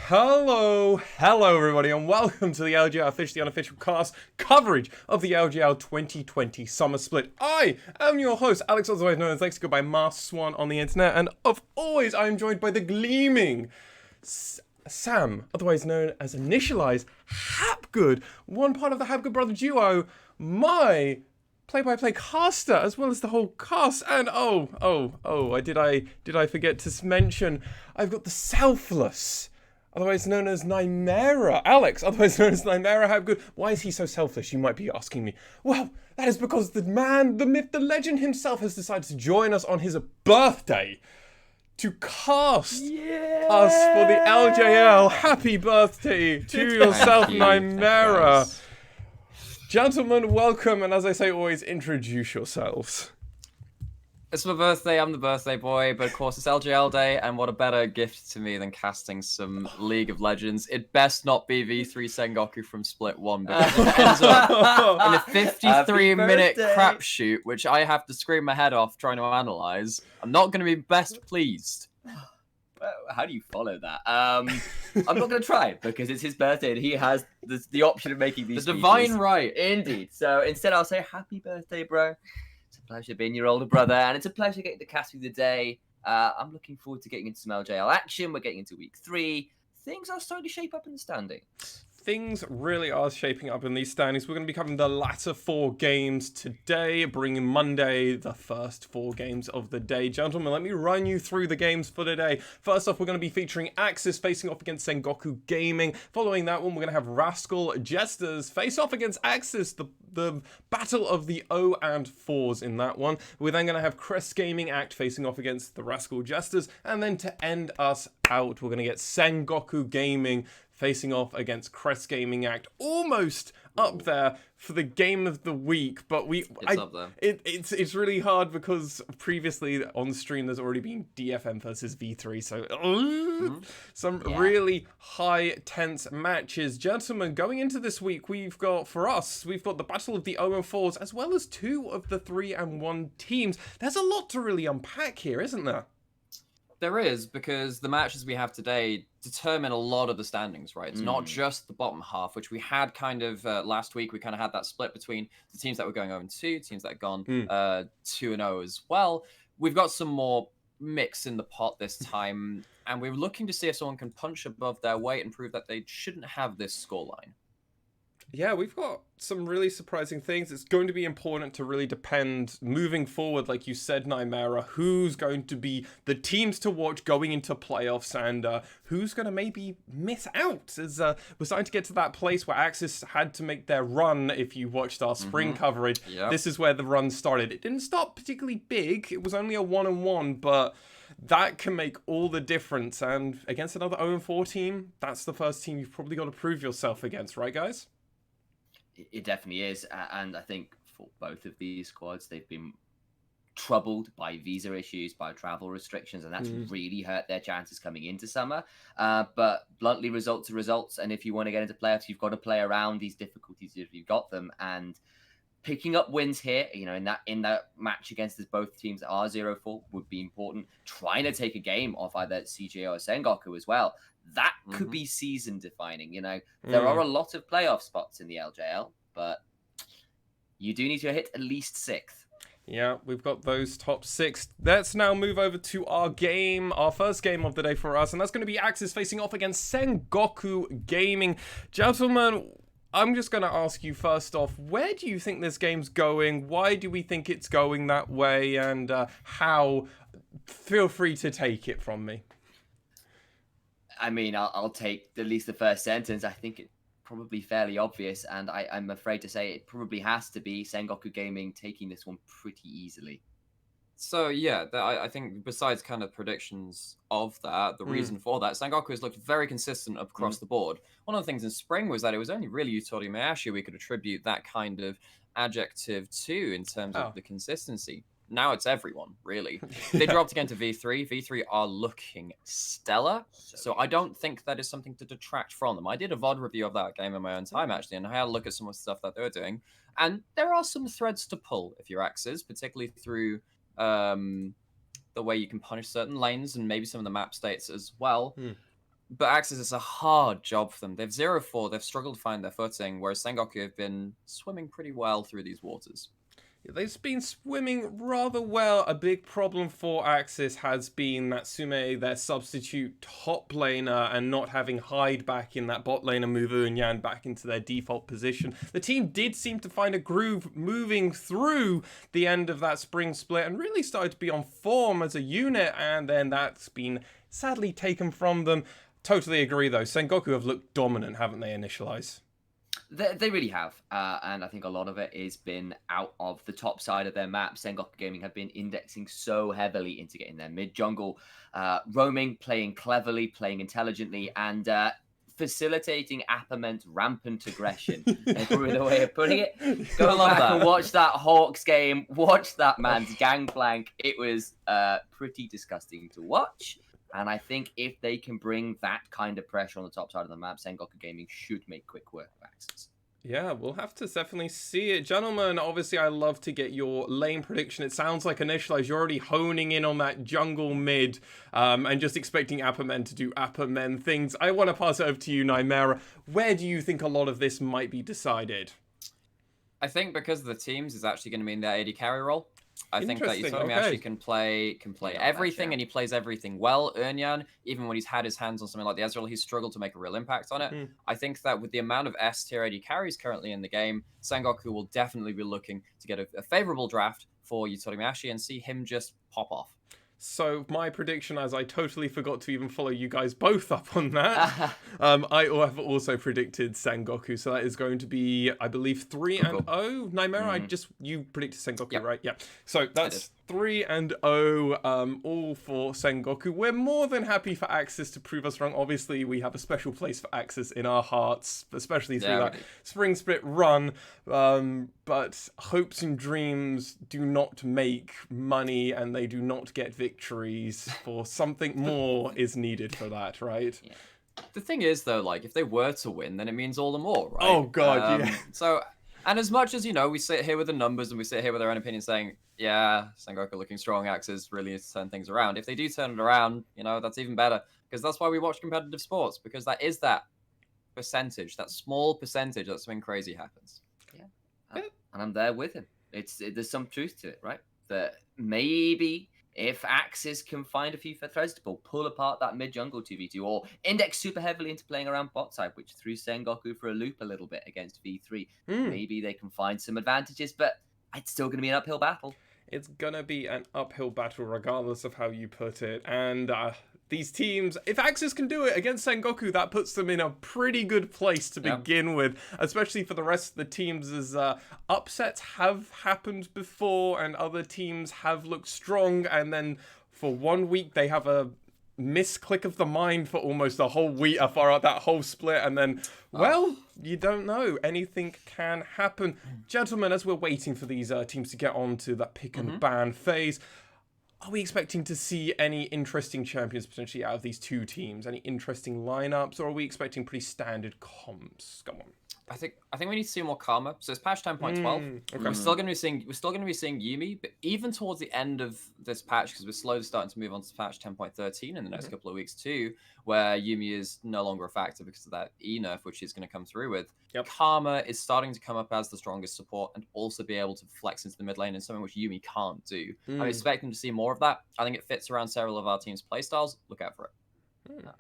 Hello everybody, and welcome to the LJL Official, the unofficial cast coverage of the LJL 2020 Summer Split. I am your host, Alex, otherwise known as Lexico by Master Swan on the internet, and of always, I am joined by the gleaming Sam, otherwise known as Initialize Hapgood, one part of the Hapgood brother duo, my play-by-play caster, as well as the whole cast, and did I forget to mention, I've got the selfless, otherwise known as Nymera, Alex, otherwise known as Nymera Hapgood. Why is he so selfless, you might be asking me. Well, that is because the man, the myth, the legend himself has decided to join us on his birthday to cast us for the LJL. Happy birthday to yourself, Nymera. Yes. Gentlemen, welcome, and as I say always, introduce yourselves. It's my birthday, I'm the birthday boy, but of course it's LJL day, and what a better gift to me than casting some League of Legends. It best not be V3 Sengoku from Split 1, because it ends up in a 53-minute crapshoot, which I have to scream my head off trying to analyze. I'm not going to be best pleased. How do you follow that? I'm not going to try, because it's his birthday, and he has the option of making these The divine right. Indeed. So instead I'll say, happy birthday, bro. It's a pleasure being your older brother, and it's a pleasure getting to cast through the day. I'm looking forward to getting into some LJL action. We're getting into week 3. Things are starting to shape up in the standings. Things really are shaping up in these standings. We're going to be covering the latter 4 games today, bringing Monday the first 4 games of the day. Gentlemen, let me run you through the games for today. First off, we're going to be featuring AXIZ facing off against Sengoku Gaming. Following that one, we're going to have Rascal Jesters face off against AXIZ, the battle of the O and 4s in that one. We're then going to have Crest Gaming Act facing off against the Rascal Jesters. And then to end us out, we're going to get Sengoku Gaming facing off against Crest Gaming Act, almost up there for the game of the week, but it's really hard because previously on the stream there's already been DFM versus V3, so some really high tense matches. Gentlemen, going into this week, we've got the battle of the 0 and 4s as well as 2 of the 3 and 1 teams. There's a lot to really unpack here, isn't there? There is, because the matches we have today determine a lot of the standings, right? It's not just the bottom half, which we had kind of last week. We kind of had that split between the teams that were going 0-2, teams that had gone 2-0 as well. We've got some more mix in the pot this time, and we're looking to see if someone can punch above their weight and prove that they shouldn't have this scoreline. Yeah, we've got some really surprising things. It's going to be important to really depend moving forward, like you said, Nymera, who's going to be the teams to watch going into playoffs, and who's going to maybe miss out. As we're starting to get to that place where AXIZ had to make their run. If you watched our spring coverage, this is where the run started. It didn't start particularly big. It was only a 1-1, but that can make all the difference. And against another 0-4 team, that's the first team you've probably got to prove yourself against, right, guys? It definitely is, and I think for both of these squads, they've been troubled by visa issues, by travel restrictions, and that's really hurt their chances coming into summer. But bluntly, results are results, and if you want to get into playoffs, you've got to play around these difficulties if you've got them. And picking up wins here, in that match against both teams that are 0-4 would be important. Trying to take a game off either CJ or Sengoku as well. That could be season defining. There are a lot of playoff spots in the LJL, but you do need to hit at least 6th. Yeah, we've got those top 6. Let's now move over to our first game of the day for us, and that's going to be AXIZ facing off against Sengoku Gaming. Gentlemen, I'm just going to ask you first off, where do you think this game's going? Why do we think it's going that way? And how? Feel free to take it from me. I mean, I'll take at least the first sentence. I think it's probably fairly obvious, and I'm afraid to say it probably has to be Sengoku Gaming taking this one pretty easily. So, yeah, I think besides kind of predictions of that, the reason for that, Sengoku has looked very consistent across the board. One of the things in spring was that it was only really Yutori Mayashi we could attribute that kind of adjective to in terms of the consistency. Now it's everyone, really. They dropped again to V3. V3 are looking stellar, so I don't think that is something to detract from them. I did a VOD review of that game in my own time, actually, and I had a look at some of the stuff that they were doing, and there are some threads to pull if you're AXIZ, particularly through the way you can punish certain lanes and maybe some of the map states as well. But AXIZ is a hard job for them. They've 0-4. They've struggled to find their footing, whereas Sengoku have been swimming pretty well through these waters. They've been swimming rather well. A big problem for AXIZ has been that Sume, their substitute top laner, and not having Hyde back in that bot laner, move Eunyan back into their default position. The team did seem to find a groove moving through the end of that spring split and really started to be on form as a unit, and then that's been sadly taken from them. Totally agree though. Sengoku have looked dominant, haven't they, Initialize? They really have, and I think a lot of it has been out of the top side of their map. Sengoku Gaming have been indexing so heavily into getting their mid jungle, roaming, playing cleverly, playing intelligently, and facilitating Apperment's rampant aggression. Is probably the way of putting it. Go back and watch that Hawks game, watch that man's gangplank. It was pretty disgusting to watch. And I think if they can bring that kind of pressure on the top side of the map, Sengoku Gaming should make quick work of AXIZ. Yeah, we'll have to definitely see it. Gentlemen, obviously I love to get your lane prediction. It sounds like Initialize, you're already honing in on that jungle mid and just expecting Appermen to do Appermen things. I want to pass it over to you, Nymera. Where do you think a lot of this might be decided? I think because of the teams is actually going to be in their AD carry role. I think that Yutomi actually can play everything, and he plays everything well. Eunyan, even when he's had his hands on something like the Ezreal, he's struggled to make a real impact on it. I think that with the amount of S tier AD carries currently in the game, Sengoku will definitely be looking to get a favorable draft for Yutomi and see him just pop off. So my prediction, as I totally forgot to even follow you guys both up on that, I have also predicted Sengoku. So that is going to be, I believe, 3-0. Nymera, you predicted Sengoku, right? Yeah. So that's 3-0, all for Sengoku. We're more than happy for AXIZ to prove us wrong. Obviously, we have a special place for AXIZ in our hearts, especially through that spring split run. But hopes and dreams do not make money, and they do not get victories. For something more is needed for that, right? Yeah. The thing is, though, like, if they were to win, then it means all the more, right? Oh, God, yeah. So, and as much as, you know, we sit here with the numbers and we sit here with our own opinion saying, yeah, Sengoku looking strong, AXIZ really needs to turn things around. If they do turn it around, you know, that's even better. Because that's why we watch competitive sports, because that is that percentage, that small percentage that something crazy happens. Yeah. And I'm there with him. There's some truth to it, right? That maybe if AXIZ can find a few threads to pull apart that mid-jungle 2v2, or index super heavily into playing around bot side, which threw Sengoku for a loop a little bit against V3, maybe they can find some advantages, but it's still going to be an uphill battle. It's going to be an uphill battle regardless of how you put it. And these teams, if AXIZ can do it against Sengoku, that puts them in a pretty good place to begin with, especially for the rest of the teams, as upsets have happened before and other teams have looked strong, and then for 1 week they have a misclick of the mind for almost a whole week, that whole split, and then, well, you don't know. Anything can happen. Gentlemen, as we're waiting for these teams to get on to that pick and ban phase, are we expecting to see any interesting champions potentially out of these two teams? Any interesting lineups, or are we expecting pretty standard comps? Come on. I think we need to see more Karma. So it's patch 10.12. Okay. We're still going to be seeing Yuumi, but even towards the end of this patch, because we're slowly starting to move on to patch 10.13 in the next couple of weeks too, where Yuumi is no longer a factor because of that E nerf, which is going to come through with. Karma is starting to come up as the strongest support and also be able to flex into the mid lane in something which Yuumi can't do. I'm expecting to see more of that. I think it fits around several of our team's playstyles. Look out for it.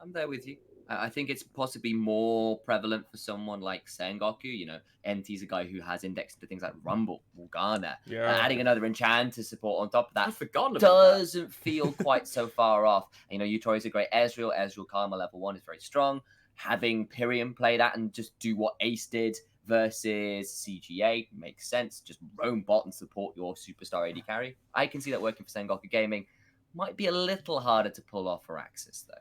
I'm there with you. I think it's possibly more prevalent for someone like Sengoku. You know, NT's a guy who has indexed to things like Rumble, Morgana. Adding another enchant to support on top of that doesn't feel quite so far off. You know, Yutori's a great Ezreal. Ezreal Karma level 1 is very strong. Having Pyrion play that and just do what Ace did versus CGA makes sense. Just roam bot and support your superstar AD carry. I can see that working for Sengoku Gaming. Might be a little harder to pull off for AXIZ, though.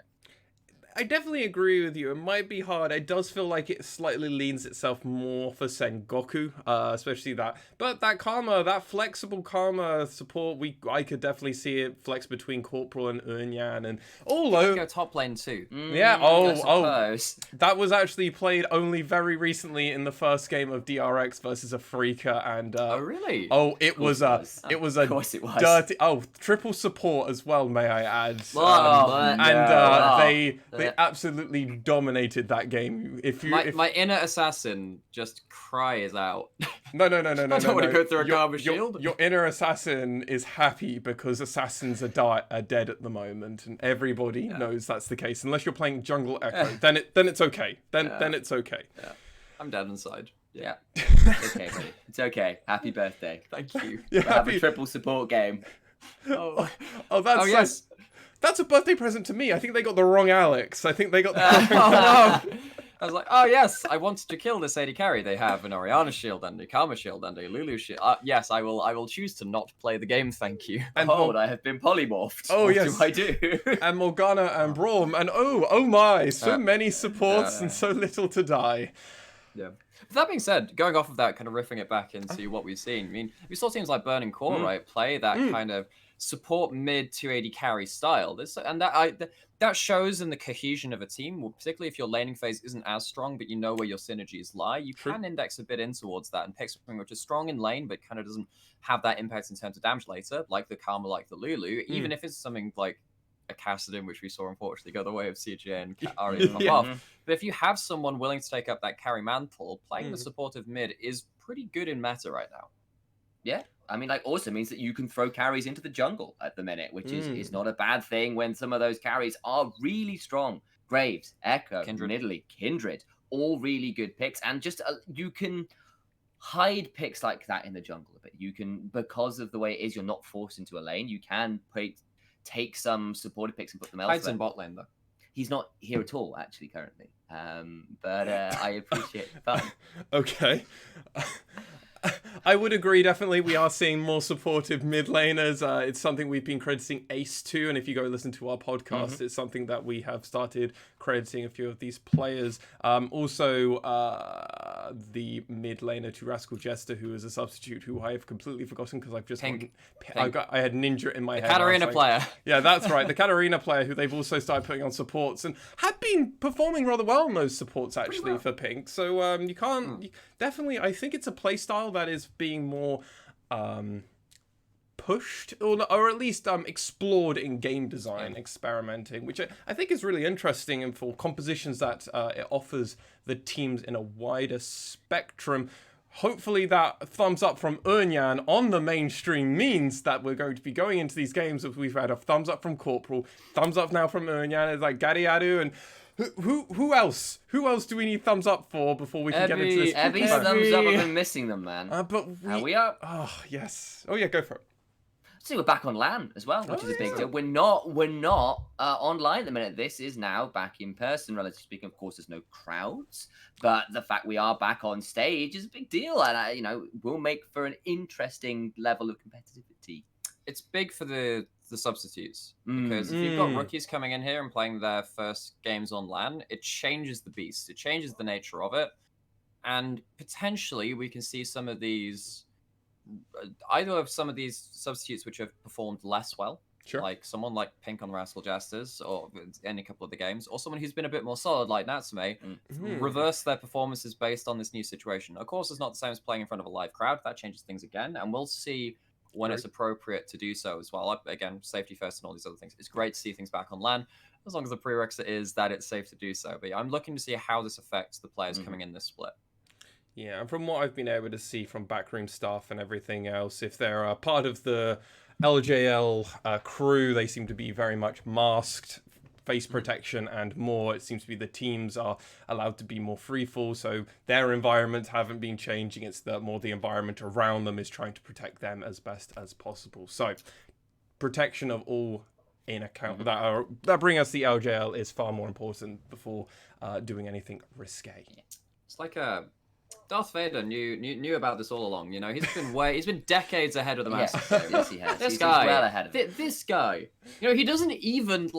I definitely agree with you. It might be hard. It does feel like it slightly leans itself more for Sengoku, especially that. But that Karma, that flexible Karma support, I could definitely see it flex between Corporal and Eunyan, and although go top lane too. That was actually played only very recently in the first game of DRX versus Afrika, and oh really? Oh, it was a dirty triple support as well, may I add. absolutely dominated that game. My inner assassin just cries out. No. I don't want to go through a Karma Shield. Your inner assassin is happy because assassins are dead at the moment, and everybody knows that's the case. Unless you're playing Jungle Echo, then it's okay. Then it's okay. Yeah. I'm dead inside. Yeah. It's okay, buddy. It's okay. Happy birthday. Thank you. Yeah, We'll have a triple support game. Oh, yes. That's a birthday present to me. I think they got the wrong Alex. I think they got the Oh no! I was like, oh yes, I wanted to kill this AD carry. They have an Orianna shield and a Karma shield and a Lulu shield. Yes, I will choose to not play the game. Thank you. And Behold, I have been polymorphed. Oh, what yes. do I do? and Morgana and Braum, and oh my, so many supports and so little to die. Yeah. That being said, going off of that, kind of riffing it back into what we've seen. I mean, we saw teams like Burning Core, right, play that kind of support mid to AD carry style. That shows in the cohesion of a team, particularly if your laning phase isn't as strong, but you know where your synergies lie. You can index a bit in towards that and pick something which is strong in lane, but kind of doesn't have that impact in terms of damage later, like the Karma, like the Lulu, even if it's something like a Kassadin, which we saw unfortunately go the way of CJ and Arya come off. But if you have someone willing to take up that carry mantle, playing the supportive mid is pretty good in meta right now. Yeah. I mean, like, also means that you can throw carries into the jungle at the minute, which is not a bad thing when some of those carries are really strong. Graves, Echo, Kindred, all really good picks. And just you can hide picks like that in the jungle a bit. You can, because of the way it is, you're not forced into a lane. You can take some supportive picks and put them elsewhere. Hides in bot lane, though. He's not here at all, actually, currently. But I appreciate the fun. Okay. I would agree, definitely. We are seeing more supportive mid laners. It's something we've been crediting Ace to, and if you go listen to our podcast, it's something that we have started crediting a few of these players. Also, the mid laner to Rascal Jester, who is a substitute, who I have completely forgotten because I've just I had Ninja in my head. Katarina player. Yeah, that's right. The Katarina player, who they've also started putting on supports and had been performing rather well on those supports actually for Pink. So you can't definitely. I think it's a play style that is being more pushed or at least explored in game design, experimenting, which I think is really interesting, and for compositions that it offers the teams in a wider spectrum. Hopefully that thumbs up from Unyan on the mainstream means that we're going to be going into these games. We've had a thumbs up from Corporal, thumbs up now from Unyan. It's like Gadiadu and who else? Who else do we need thumbs up for before we can get into this? Evie's thumbs up. I've been missing them, man. But Are we up? Oh yes. Oh yeah, go for it. See, we're back on LAN as well, which is a big deal. We're not online at the minute. This is now back in person, relatively speaking. Of course, there's no crowds, but the fact we are back on stage is a big deal, and will make for an interesting level of competitivity. It's big for the substitutes, because if you've got rookies coming in here and playing their first games on LAN, it changes the beast. It changes the nature of it, and potentially we can see some of these. Either of some of these substitutes which have performed less well, like someone like Pink on Rascal Jesters or in a couple of the games, or someone who's been a bit more solid like Natsume, reverse their performances based on this new situation. Of course, it's not the same as playing in front of a live crowd. That changes things again, and we'll see when it's appropriate to do so as well. Again, safety first and all these other things. It's great to see things back on LAN, as long as the prerequisite is that it's safe to do so. But I'm looking to see how this affects the players coming in this split. Yeah, and from what I've been able to see from backroom staff and everything else, if they're part of the LJL crew, they seem to be very much masked, face protection and more. It seems to be the teams are allowed to be more freefall, so their environments haven't been changing. It's more the environment around them is trying to protect them as best as possible. So protection of all in account that bring us the LJL is far more important before doing anything risque. It's like Darth Vader knew about this all along. He's been decades ahead of the Master. Yes, he has. This guy, well ahead of it. This guy, he doesn't even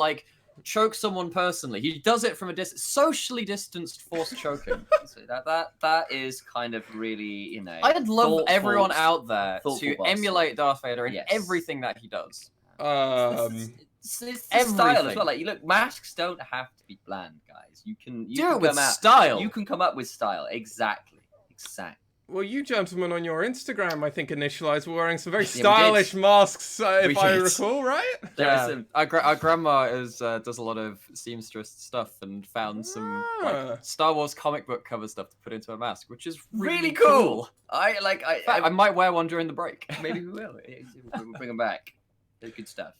choke someone personally. He does it from a socially distanced force choking. So that is kind of really, I'd love everyone out there to boss. Emulate Darth Vader in everything that he does. It's the style as well. Look, masks don't have to be bland, guys. You can do it with style. You can come up with style. Exactly. Well, you gentlemen on your Instagram, I think, initialized were wearing some very Yeah, we did. stylish masks, if I did. recall, right? There was Yeah, some- our grandma is does a lot of seamstress stuff and found some Ah. like Star Wars comic book cover stuff to put into a mask, which is really cool. I might wear one during the break. Maybe we will. We'll bring them back. They're good stuff.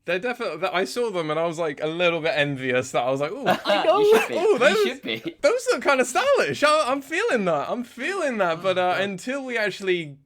They're definitely. I saw them and I was like a little bit envious. That I was like, "Ooh, I know. You should be. Ooh, You should be. those look kind of stylish. I'm feeling that. I'm feeling that." But God. until we actually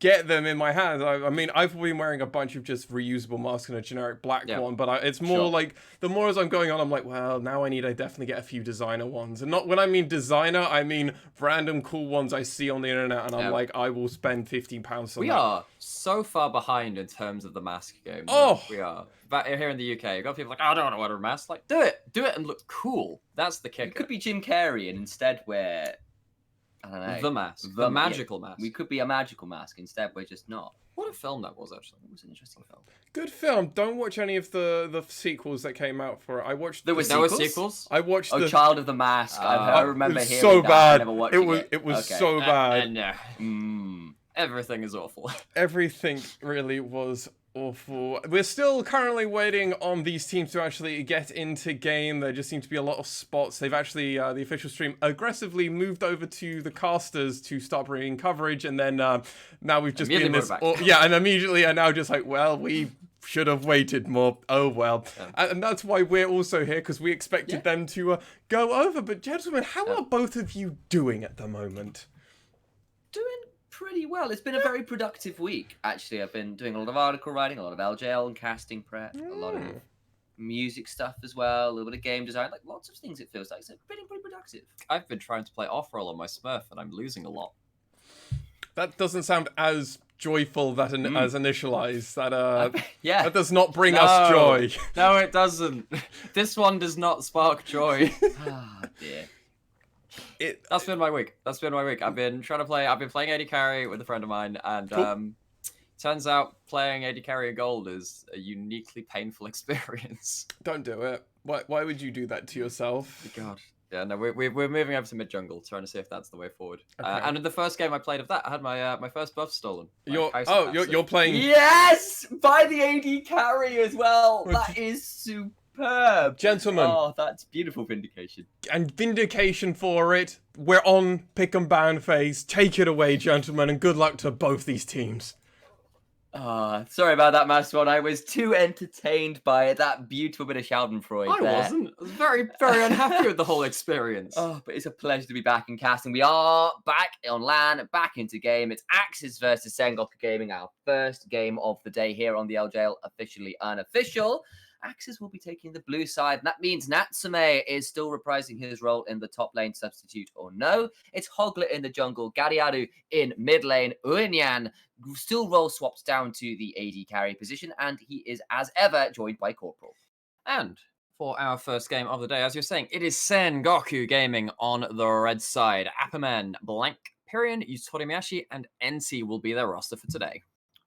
get them in my hands, I mean, I've been wearing a bunch of just reusable masks and a generic black Yeah. one. But it's more Sure. like the more as I'm going on, I'm like, well, now I definitely get a few designer ones. And not when I mean designer, I mean random cool ones I see on the internet, and I'm Yeah. like, I will spend £15 on We that. are so far behind in terms of the mask game. Oh! We are. But here in the UK, you've got people like, I don't want to wear a mask. Like, do it and look cool. That's the It kicker. could be Jim Carrey and instead wear, I don't know, the mask, the magical mask. We could be a magical mask. Instead, we're just not. What a film that was, actually. It was an interesting film. Good film. Don't watch any of the sequels that came out for it. I watched. There the- was There were sequels? sequels. I watched Oh, the. Child of the Mask. I remember it was hearing so that. bad. I never watched it. It was Okay. so bad. No. Mm. Everything is awful. Everything really was awful. We're still currently waiting on these teams to actually get into game. There just seem to be a lot of spots. They've actually, the official stream, aggressively moved over to the casters to start bringing coverage, and then now we've just been in this... Immediately yeah, and immediately are now just like, well, we should have waited more. Oh, well. Yeah. And that's why we're also here, because we expected them to go over. But gentlemen, how Yeah. are both of you doing at the moment? Doing pretty well. It's been a very productive week, actually. I've been doing a lot of article writing, a lot of LJL and casting prep, a lot of music stuff as well, a little bit of game design, like lots of things it feels like. So pretty productive. I've been trying to play off-roll on my Smurf, and I'm losing a lot. That doesn't sound as joyful as initialized. That Yeah. that does not bring us joy. No, it doesn't. This one does not spark joy. Ah, dear. That's been my week. I've been playing AD Carry with a friend of mine, and Cool. turns out playing AD Carry Gold is a uniquely painful experience. Don't do it. Why would you do that to yourself? God. Yeah, no, we're moving over to mid jungle, trying to see if that's the way forward. Okay. And in the first game I played of that, I had my first buff stolen. You're playing. Yes! By the AD carry as well. Which- That is superb. Gentlemen, Oh, that's beautiful vindication. and vindication for it. We're on pick and ban phase. Take it away, gentlemen, and good luck to both these teams. Sorry about that, Master One. I was too entertained by it. That beautiful bit of Schadenfreude I there. wasn't. I was very, very unhappy with the whole experience. Oh, but it's a pleasure to be back in casting. We are back on LAN, back into game. It's AXIZ versus Sengoku Gaming, our first game of the day here on the LJL, officially unofficial. AXIZ will be taking the blue side, and that means Natsume is still reprising his role in the top lane, substitute or no. It's Hoglet in the jungle, Gariaru in mid lane, Uinyan still role swapped down to the AD carry position, and he is, as ever, joined by Corporal. And for our first game of the day, as you're saying, it is Sengoku Gaming on the red side. Apperman, Blank, Pyrion, Yutorimiyashi, and NC will be their roster for today.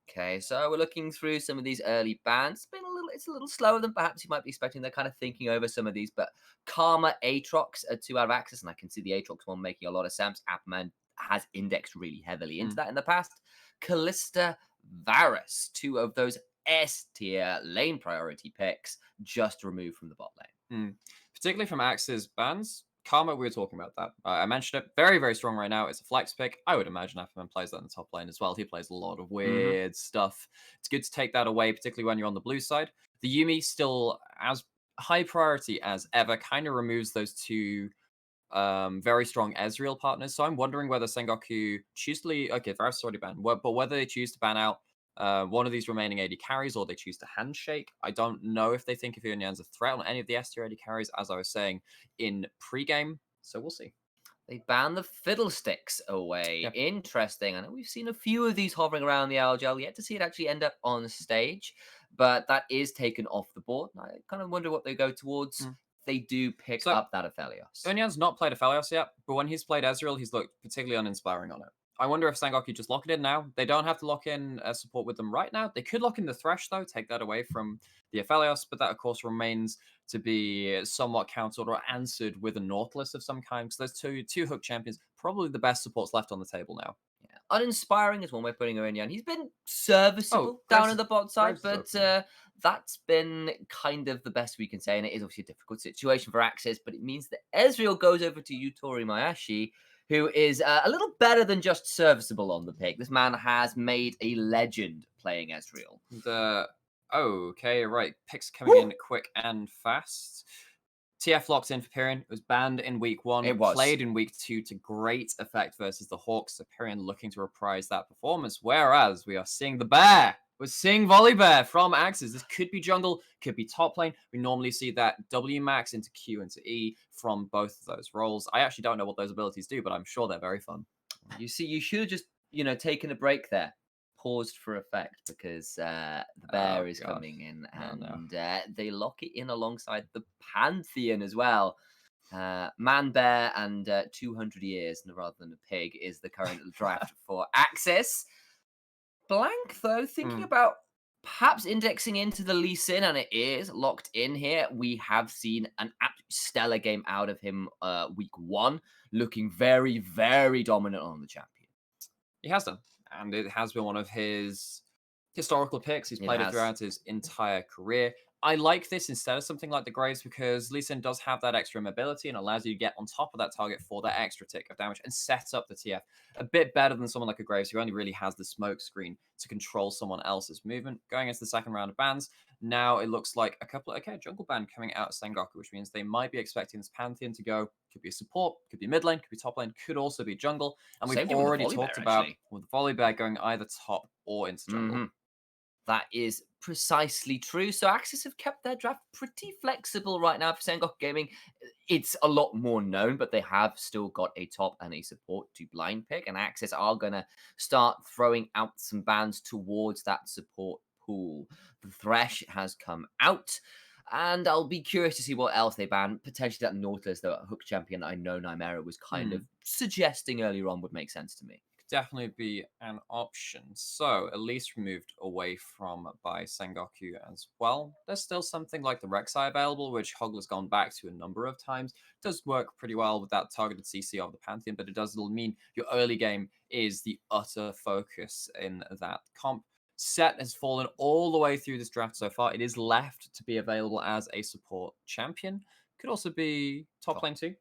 Okay, so we're looking through some of these early bans. It's a little slower than perhaps you might be expecting. They're kind of thinking over some of these, but Karma, Aatrox are 2 out of AXIZ, and I can see the Aatrox one making a lot of sense. Apperman has indexed really heavily into that in the past. Callista, Varus, 2 of those S tier lane priority picks just removed from the bot lane. Particularly from AXIZ bans. Karma, we were talking about that. I mentioned it. Very, very strong right now. It's a flex pick. I would imagine Apperman plays that in the top lane as well. He plays a lot of weird stuff. It's good to take that away, particularly when you're on the blue side. The Yuumi still as high priority as ever, kind of removes those 2 very strong Ezreal partners. So I'm wondering whether Sengoku choose to leave. Okay, Varus is already banned, but whether they choose to ban out one of these remaining AD carries, or they choose to handshake. I don't know if they think if Uinyan's a threat on any of the S tier AD carries, as I was saying in pre-game. So we'll see. They banned the Fiddlesticks away. Yep. Interesting. I know we've seen a few of these hovering around the LGL, yet to see it actually end up on stage, but that is taken off the board. I kind of wonder what they go towards. They do pick up that Aphelios. Uinyan's not played Aphelios yet, but when he's played Ezreal, he's looked particularly uninspiring on it. I wonder if Sengoku just lock it in now. They don't have to lock in support with them right now. They could lock in the Thresh, though, take that away from the Aphelios, but that, of course, remains to be somewhat countered or answered with a Nautilus of some kind, because those two hook champions, probably the best supports left on the table now. uninspiring is one way of putting Onion. He's been serviceable down in the bot side, but that's been kind of the best we can say, and it is obviously a difficult situation for AXIZ, but it means that Ezreal goes over to Yutori Mayashi, who is a little better than just serviceable on the pick. This man has made a legend playing Ezreal. Okay, right. Picks coming in quick and fast. TF locked in for Pyrion. It was banned in week 1. It was. Played in week 2 to great effect versus the Hawks. So Pyrion looking to reprise that performance. Whereas we are seeing the bear. We're seeing Volibear from AXIZ. This could be jungle, could be top lane. We normally see that W max into Q into E from both of those roles. I actually don't know what those abilities do, but I'm sure they're very fun. You see, you should have just, taken a break there. Paused for effect, because the bear is coming in, and they lock it in alongside the Pantheon as well. Man bear and 200 years rather than a pig is the current draft for AXIZ. Blank, though, thinking about perhaps indexing into the Lee Sin, and it is locked in here. We have seen an absolute stellar game out of him week 1, looking very, very dominant on the champion. He has done. And it has been one of his historical picks. He's played it throughout his entire career. I like this instead of something like the Graves, because Lee Sin does have that extra mobility and allows you to get on top of that target for that extra tick of damage and set up the TF a bit better than someone like a Graves, who only really has the smoke screen to control someone else's movement. Going into the second round of bans, now it looks like a couple of, jungle ban coming out of Sengoku, which means they might be expecting this Pantheon to go. Could be a support, could be mid lane, could be top lane, could also be jungle. And we've already talked about with Volibear going either top or into jungle. That is precisely true. So AXIZ have kept their draft pretty flexible right now for Sengoku Gaming. It's a lot more known, but they have still got a top and a support to blind pick, and AXIZ are going to start throwing out some bans towards that support pool. The Thresh has come out, and I'll be curious to see what else they ban. Potentially that Nautilus, the hook champion I know Nymera was kind of suggesting earlier on, would make sense to me. Definitely be an option. So at least removed away from by Sengoku as well. There's still something like the Rek'Sai available, which Hogla's gone back to a number of times. It does work pretty well with that targeted CC of the Pantheon, but it does mean your early game is the utter focus in that comp. Set has fallen all the way through this draft so far. It is left to be available as a support champion. Could also be top lane too.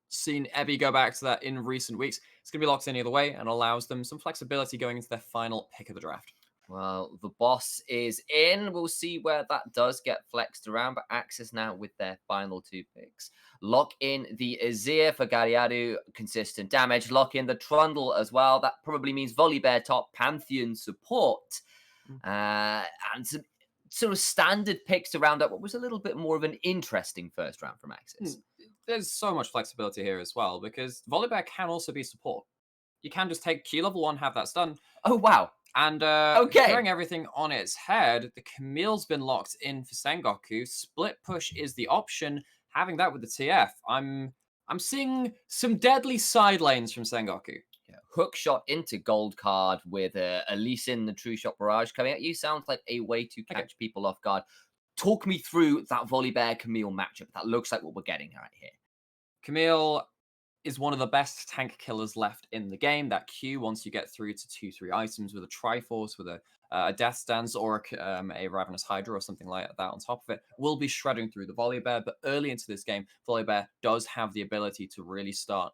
Seen Ebby go back to that in recent weeks. It's going to be locked in either way and allows them some flexibility going into their final pick of the draft. Well, the boss is in. We'll see where that does get flexed around, but AXIZ now with their final 2 picks. Lock in the Azir for Galliardo, consistent damage. Lock in the Trundle as well. That probably means Volibear top, Pantheon support. And some sort of standard picks to round up what was a little bit more of an interesting first round from AXIZ. There's so much flexibility here as well, because Volibear can also be support. You can just take Q level 1, have that stun. Oh, wow. And throwing everything on its head, the Camille's been locked in for Sengoku. Split push is the option. Having that with the TF, I'm seeing some deadly side lanes from Sengoku. Hook shot into gold card with a Lee Sin, the True Shot Barrage coming at you. Sounds like a way to catch people off guard. Talk me through that Volibear Camille matchup. That looks like what we're getting right here. Camille is one of the best tank killers left in the game. That Q, once you get through to 2-3 items with a Triforce, with a Death Stance, or a Ravenous Hydra or something like that on top of it, will be shredding through the Volibear. But early into this game, Volibear does have the ability to really start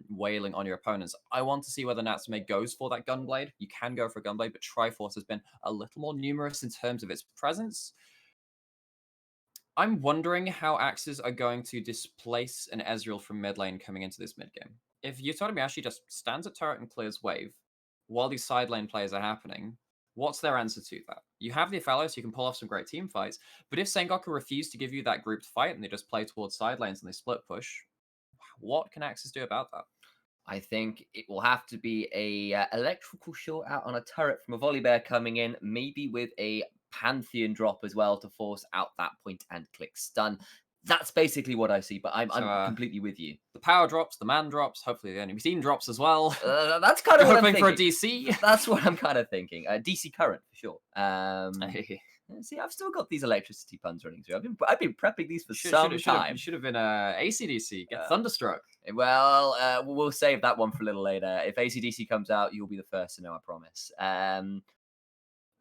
wailing on your opponents. I want to see whether Natsume goes for that Gunblade. You can go for a Gunblade, but Triforce has been a little more numerous in terms of its presence. I'm wondering how AXIZ are going to displace an Ezreal from mid lane coming into this mid game. If Yutori Miyashi just stands at turret and clears wave while these side lane plays are happening, what's their answer to that? You have the Othello, so you can pull off some great team fights, but if Sengoku refuse to give you that grouped fight and they just play towards side lanes and they split push, what can AXIZ do about that? I think it will have to be a electrical short out on a turret from a Volibear coming in, maybe with a Pantheon drop as well to force out that point and click stun. That's basically what I see, but I'm completely with you. The power drops, the man drops, hopefully the enemy team drops as well. That's kind of what I'm thinking. Hoping for a DC. That's what I'm kind of thinking. DC current, for sure. See, I've still got these electricity puns running through. I've been prepping these for some time. You should have been ACDC. Get thunderstruck. Well, we'll save that one for a little later. If ACDC comes out, you'll be the first to know, I promise.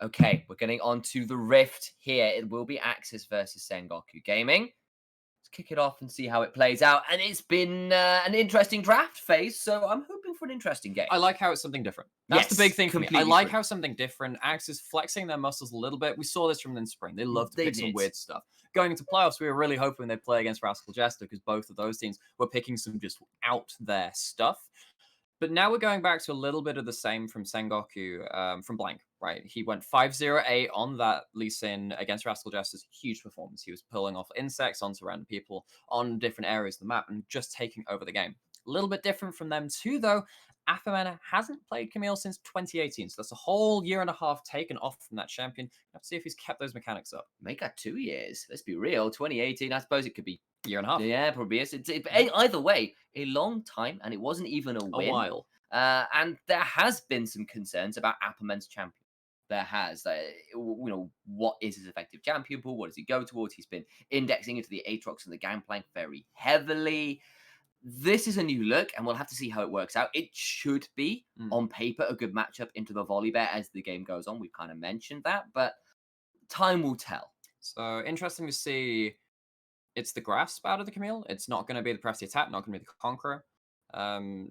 Okay, we're getting on to the Rift here. It will be AXIZ versus Sengoku Gaming. Let's kick it off and see how it plays out. And it's been an interesting draft phase, so I'm hoping for an interesting game. I like how it's something different. That's the big thing for me. I like how something different. AXIZ flexing their muscles a little bit. We saw this from the spring. They love to pick some weird stuff. Going into playoffs, we were really hoping they'd play against Rascal Jester because both of those teams were picking some just out there stuff. But now we're going back to a little bit of the same from Sengoku, from Blank, right? He went 5-0-8 on that Lee Sin against Rascal Jester's huge performance. He was pulling off insects onto random people on different areas of the map and just taking over the game. A little bit different from them too, though. Afamena hasn't played Camille since 2018, so that's a whole year and a half taken off from that champion. You have to see if he's kept those mechanics up. Make that 2 years. Let's be real. 2018, I suppose it could be year and a half. Yeah, probably is. Either way, a long time, and it wasn't even a win. A while. And there has been some concerns about Appleman's champion. There has. What is his effective champion pool? What does he go towards? He's been indexing into the Aatrox and the Gangplank very heavily. This is a new look, and we'll have to see how it works out. It should be, on paper, a good matchup into the Volibear as the game goes on. We've kind of mentioned that, but time will tell. So, interesting to see. It's the Grasp out of the Camille. It's not going to be the Press the Attack, not going to be the Conqueror.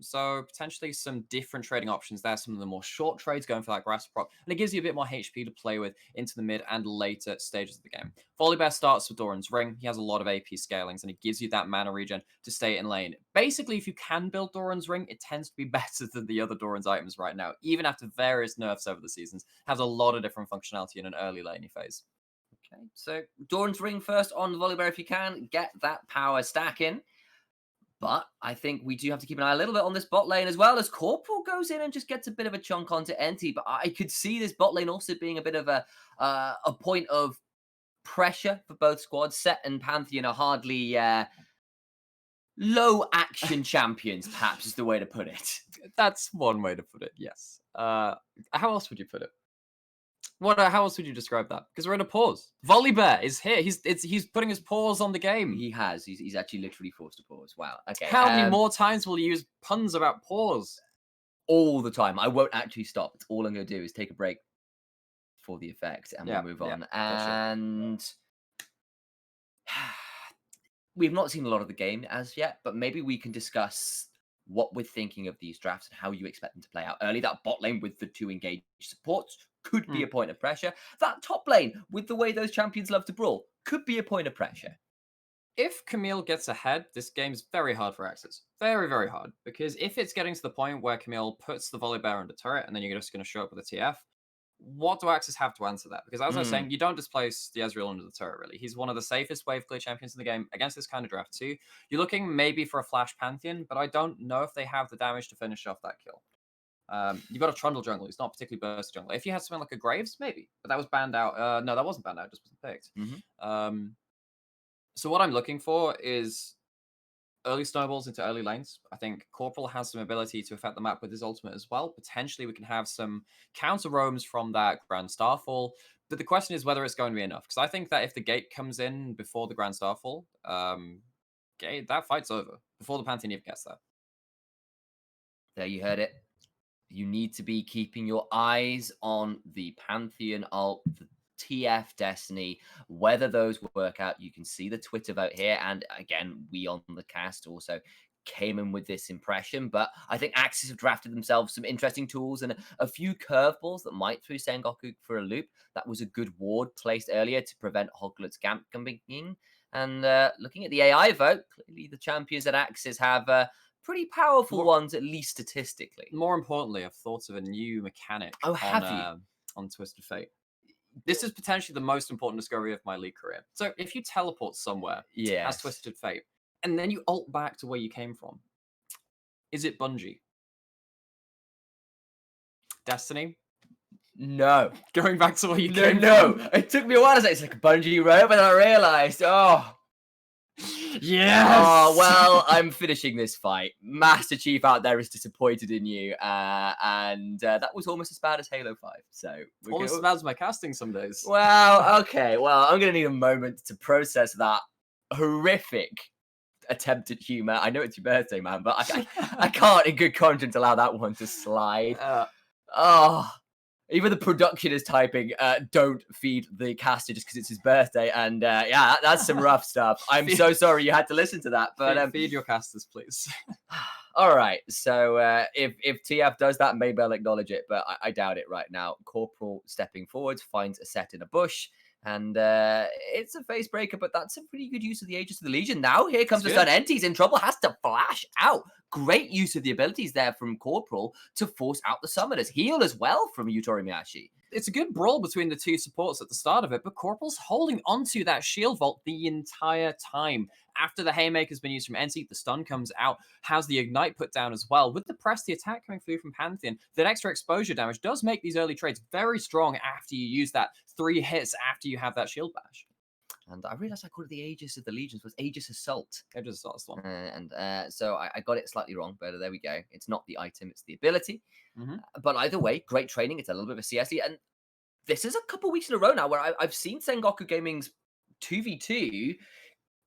So potentially some different trading options there. Some of the more short trades going for that Grasp proc. And it gives you a bit more HP to play with into the mid and later stages of the game. Volibear starts with Doran's Ring. He has a lot of AP scalings and it gives you that mana regen to stay in lane. Basically, if you can build Doran's Ring, it tends to be better than the other Doran's items right now. Even after various nerfs over the seasons, has a lot of different functionality in an early laney phase. Okay, so Doran's Ring first on the Volibear if you can. Get that power stack in. But I think we do have to keep an eye a little bit on this bot lane as well, as Corporal goes in and just gets a bit of a chunk onto Enti. But I could see this bot lane also being a bit of a point of pressure for both squads. Set and Pantheon are hardly low action champions, perhaps is the way to put it. That's one way to put it, yes. How else would you put it? How else would you describe that? Because we're in a pause. Volibear is here. He's putting his paws on the game. He has. He's actually literally forced to pause. Wow. Okay. How many more times will you use puns about paws? All the time. I won't actually stop. It's all I'm going to do is take a break for the effect, and we'll move on. And we've not seen a lot of the game as yet, but maybe we can discuss what we're thinking of these drafts and how you expect them to play out. Early, that bot lane with the 2 engaged supports could be a point of pressure. That top lane, with the way those champions love to brawl, could be a point of pressure. If Camille gets ahead, this game's very hard for AXIZ. Very, very hard. Because if it's getting to the point where Camille puts the Volibear under turret and then you're just going to show up with a TF, what do AXIZ have to answer that? Because as I was saying, you don't displace the Ezreal under the turret, really. He's one of the safest wave clear champions in the game against this kind of draft too. You're looking maybe for a Flash Pantheon, but I don't know if they have the damage to finish off that kill. You've got a Trundle jungle. He's not particularly bursty jungle. If you had something like a Graves, maybe. But that was banned out. No, that wasn't banned out. It just wasn't picked. So what I'm looking for is early snowballs into early lanes. I think Corporal has some ability to affect the map with his ultimate as well. Potentially, we can have some counter roams from that Grand Starfall. But the question is whether it's going to be enough. Because I think that if the gate comes in before the Grand Starfall, that fight's over. Before the Pantheon even gets there. There you heard it. You need to be keeping your eyes on the Pantheon ult, the TF Destiny, whether those work out. You can see the Twitter vote here. And again, we on the cast also came in with this impression. But I think AXIZ have drafted themselves some interesting tools and a few curveballs that might throw Sengoku for a loop. That was a good ward placed earlier to prevent Hoglet's Gamp coming in. And looking at the AI vote, clearly the champions at AXIZ have pretty powerful ones, at least statistically. More importantly, I've thought of a new mechanic on Twisted Fate. This is potentially the most important discovery of my League career. So if you teleport somewhere as Twisted Fate, and then you ult back to where you came from, is it Bungie? Destiny? No. Going back to where you came from? No. It took me a while to say it's like a Bungie rope, and I realised, Yes! Oh, well, I'm finishing this fight. Master Chief out there is disappointed in you. And that was almost as bad as Halo 5. So Almost as bad as my casting some days. Well, okay. Well, I'm going to need a moment to process that horrific attempt at humor. I know it's your birthday, man, but I can't in good conscience allow that one to slide. Oh, even the production is typing, don't feed the caster just because it's his birthday. And yeah, that's some rough stuff. I'm so sorry you had to listen to that. But feed your casters, please. all right. So if TF does that, maybe I'll acknowledge it, but I doubt it right now. Corporal stepping forward, finds a set in a bush. And it's a face breaker, but that's a pretty good use of the Aegis of the Legion. Now here comes the Sun Enti's in trouble, has to flash out. Great use of the abilities there from Corporal to force out the summoners. Heal as well from Yutori Miyashi. It's a good brawl between the two supports at the start of it, but Corporal's holding onto that shield vault the entire time. After the Haymaker's been used from NC, the stun comes out, has the Ignite put down as well. With the press, the attack coming through from Pantheon, that extra exposure damage does make these early trades very strong after you use that 3 hits after you have that shield bash. And I realized I called it the Aegis of the Legions, was Aegis Assault. Aegis Assault is the one. So I got it slightly wrong, but there we go. It's not the item, it's the ability. But either way, great training. It's a little bit of a CS lead. And this is a couple weeks in a row now where I've seen Sengoku Gaming's 2v2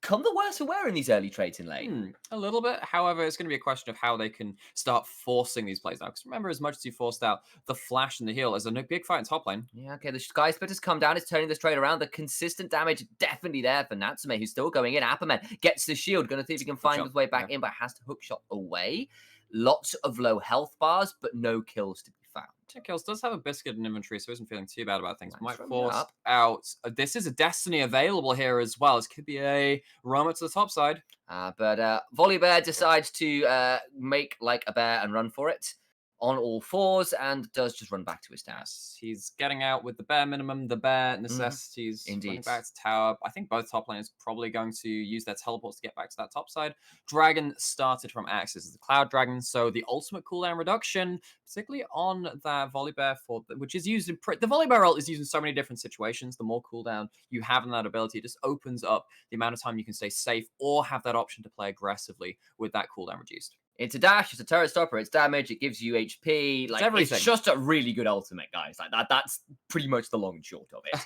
come the worse for wear in these early trades in lane. A little bit. However, it's going to be a question of how they can start forcing these plays now. Because remember, as much as you forced out the flash and the heal, there's a big fight in top lane. Yeah, okay. The Sky Splitter's come down. It's turning this trade around. The consistent damage definitely there for Natsume, who's still going in. Apperman gets the shield. Going to see if he can find his way back in, but has to hook shot away. Lots of low health bars, but no kills to be found. Kills does have a biscuit in inventory, so isn't feeling too bad about things. Might force out. This is a Destiny available here as well. This could be a roamer to the top side. But Volibear decides to make like a bear and run for it on all fours and does just run back to his stance. He's getting out with the bare minimum, the bare necessities. Indeed. Running back to tower. I think both top laners probably going to use their teleports to get back to that top side. Dragon started from AXIZ as the Cloud Dragon, so the ultimate cooldown reduction, particularly on that Volibear, which is used in... The Volibear ult is used in so many different situations. The more cooldown you have in that ability, it just opens up the amount of time you can stay safe or have that option to play aggressively with that cooldown reduced. It's a dash, it's a turret stopper, it's damage, it gives you HP. Like, everything. It's just a really good ultimate, guys. Like that's pretty much the long and short of it.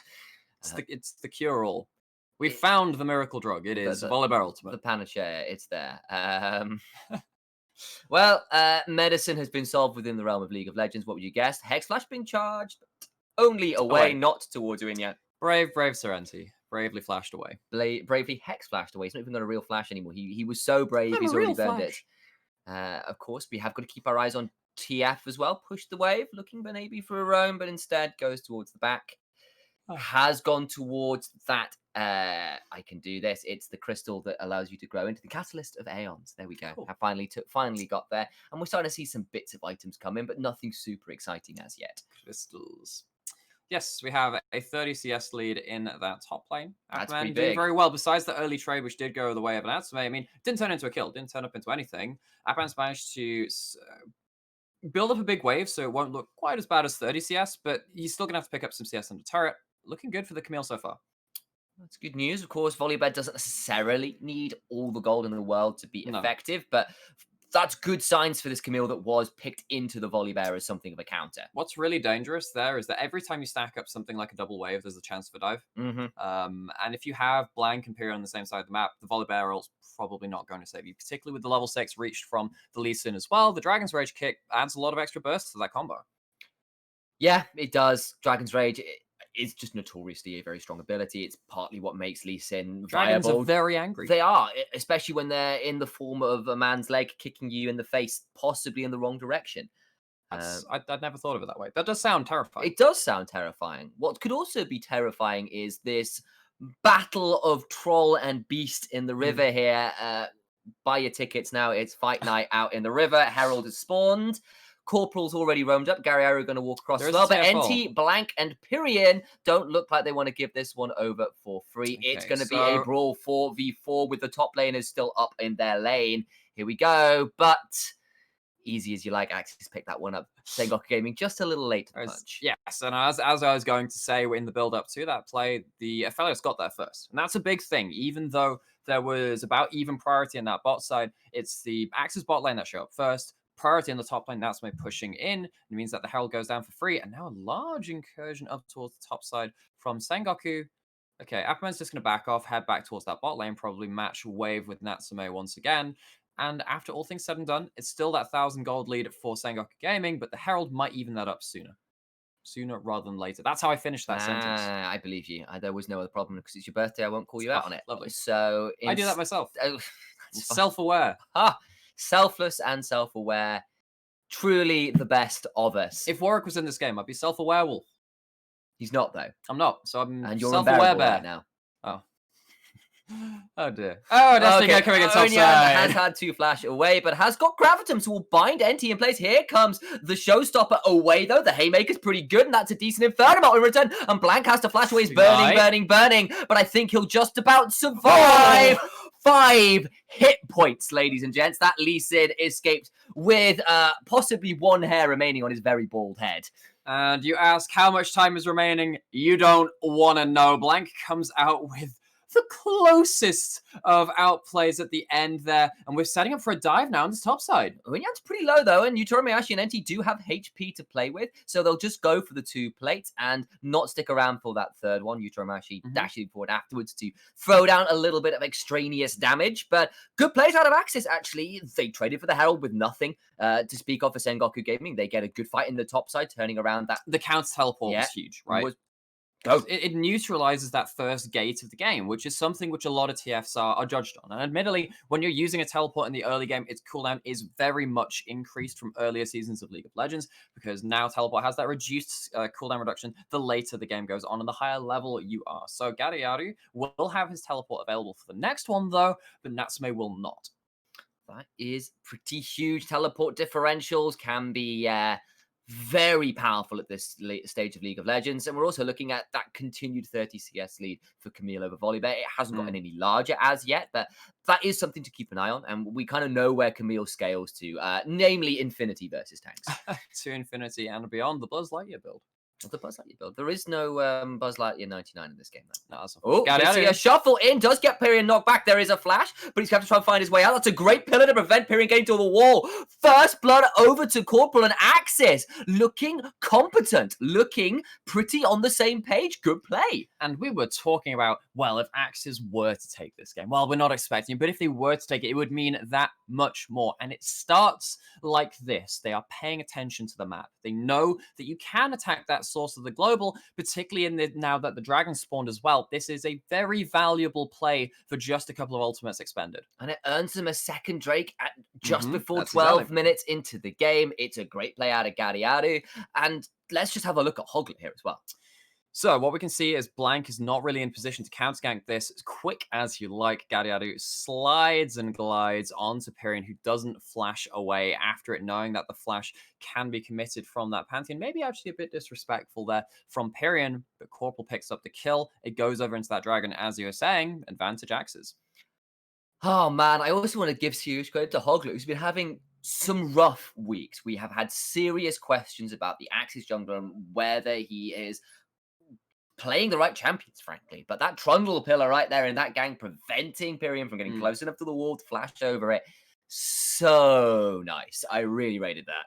It's the cure-all. We found the miracle drug. It is Volibear Ultimate. The panacea, it's there. Well, medicine has been solved within the realm of League of Legends. What would you guess? Hex Flash being charged, only away, not towards Uinya. Brave Sorrenti. Bravely flashed away. Bravely Hex flashed away. He's not even got a real flash anymore. He was so brave, he's already burned it. Of course, we have got to keep our eyes on TF as well. Push the wave, looking maybe for a roam, but instead goes towards the back. Has gone towards that. I can do this. It's the crystal that allows you to grow into the catalyst of Aeons. There we go. Cool. Have finally got there, and we're starting to see some bits of items come in, but nothing super exciting as yet. Crystals. Yes, we have a 30 CS lead in that top lane. That's pretty doing big. Very well. Besides the early trade, which did go the way of an Natsume, I mean, didn't turn into a kill, didn't turn up into anything. Appman's managed to build up a big wave, so it won't look quite as bad as 30 CS, but he's still going to have to pick up some CS under turret. Looking good for the Camille so far. That's good news. Of course, Volibear doesn't necessarily need all the gold in the world to be effective, but that's good signs for this Camille that was picked into the Volibear as something of a counter. What's really dangerous there is that every time you stack up something like a double wave, there's a chance for dive. And if you have Blank and Pyrion on the same side of the map, the Volibear ult's probably not going to save you, particularly with the level 6 reached from the Lee Sin as well. The Dragon's Rage kick adds a lot of extra bursts to that combo. Yeah, it does. Dragon's Rage is just notoriously a very strong ability. It's partly what makes Lee Sin viable. Dragons are very angry. They are, especially when they're in the form of a man's leg kicking you in the face, possibly in the wrong direction. I'd never thought of it that way. That does sound terrifying. It does sound terrifying. What could also be terrifying is this battle of troll and beast in the river here. Buy your tickets now. It's fight night out in the river. Herald has spawned. Corporal's already roamed up. Gary Arrow going to walk across as well. But NT, Blank, and Pyrion don't look like they want to give this one over for free. Okay, it's going to be a brawl 4v4 with the top laners still up in their lane. Here we go. But easy as you like, AXIZ picked that one up. Sengoku Gaming just a little late to the punch. Yes, and as I was going to say in the build-up to that play, the Aphelios got there first. And that's a big thing, even though there was about even priority in that bot side. It's the AXIZ bot lane that show up first. Priority in the top lane, that's my pushing in. It means that the Herald goes down for free. And now a large incursion up towards the top side from Sengoku. Okay, Aquaman's just going to back off, head back towards that bot lane, probably match wave with Natsume once again. And after all things said and done, it's still that 1,000 gold lead for Sengoku Gaming, but the Herald might even that up sooner rather than later. That's how I finished that sentence. I believe you. There was no other problem because it's your birthday. I won't call you out on it. Lovely. So I do that myself. Oh, Self-aware. Selfless and self-aware. Truly the best of us. If Warwick was in this game, I'd be self-aware wolf. He's not, though. I'm not, so I'm and you're self-aware bear right now. Oh. Oh dear. Oh, Destiny okay. Coming in top side. Has had to flash away, but has got Gravitum, so will bind NT in place. Here comes the showstopper away, though. The Haymaker's pretty good, and that's a decent Inferno in return. And Blank has to flash away. He's burning. But I think he'll just about survive. 5 hit points, ladies and gents. That Lee Sid escaped with possibly 1 hair remaining on his very bald head. And you ask how much time is remaining. You don't want to know. Blank comes out with the closest of outplays at the end there. And we're setting up for a dive now on this top side. Unyan's pretty low, though, and Utoromiyashi and NT do have HP to play with, so they'll just go for the 2 plates and not stick around for that third one. Utoromiyashi dashing forward afterwards to throw down a little bit of extraneous damage, but good plays out of AXIZ, actually. They traded for the Herald with nothing to speak of for Sengoku Gaming. They get a good fight in the top side, turning around that... The counter teleport was huge, right? It neutralizes that first gate of the game, which is something which a lot of TFs are judged on. And admittedly, when you're using a teleport in the early game, its cooldown is very much increased from earlier seasons of League of Legends, because now teleport has that reduced cooldown reduction the later the game goes on and the higher level you are. So Gariaru will have his teleport available for the next one, though, but Natsume will not. That is pretty huge. Teleport differentials can be... very powerful at this late stage of League of Legends. And we're also looking at that continued 30 CS lead for Camille over Volibear. It hasn't gotten any larger as yet, but that is something to keep an eye on. And we kind of know where Camille scales to, namely Infinity versus tanks. To Infinity and beyond, the Buzz Lightyear build. The Buzz Lightyear build. There is no Buzz Lightyear 99 in this game, though. No, we see a shuffle in. Does get Pyrion knocked back. There is a flash, but he's going to try and find his way out. That's a great pillar to prevent Pyrion getting to the wall. First blood over to Corporal and AXIZ. Looking competent. Looking pretty on the same page. Good play. And we were talking about, well, if AXIZ were to take this game, well, we're not expecting it, but if they were to take it, it would mean that much more. And it starts like this. They are paying attention to the map. They know that you can attack that source of the global, particularly now that the dragon spawned as well. This is a very valuable play for just a couple of ultimates expended. And it earns them a second Drake at just before 12 minutes into the game. It's a great play out of Gariaru. And let's just have a look at Hoglet here as well. So what we can see is Blank is not really in position to counter-gank this as quick as you like. Gariaru slides and glides onto Pyrion, who doesn't flash away after it, knowing that the flash can be committed from that Pantheon. Maybe actually a bit disrespectful there from Pyrion, but Corporal picks up the kill. It goes over into that dragon, as you were saying. Advantage AXIZ. Oh, man. I also want to give huge credit to Hoglet, who's been having some rough weeks. We have had serious questions about the AXIZ jungler and whether he is playing the right champions, frankly. But that Trundle pillar right there in that gang, preventing Pyrion from getting close enough to the wall to flash over it. So nice. I really rated that.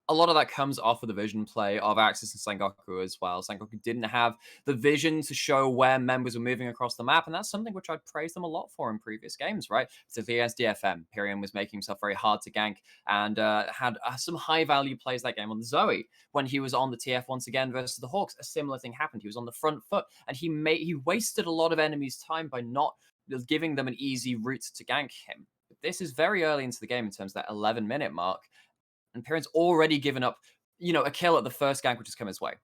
A lot of that comes off of the vision play of AXIZ and Sengoku as well. Sengoku didn't have the vision to show where members were moving across the map, and that's something which I'd praised them a lot for in previous games, right? Particularly against DFM. Pyrion was making himself very hard to gank and had some high-value plays that game on the Zoe. When he was on the TF once again versus the Hawks, a similar thing happened. He was on the front foot, and he wasted a lot of enemies' time by not giving them an easy route to gank him. But this is very early into the game in terms of that 11-minute mark, and Pyron's already given up, a kill at the first gank which has come his way.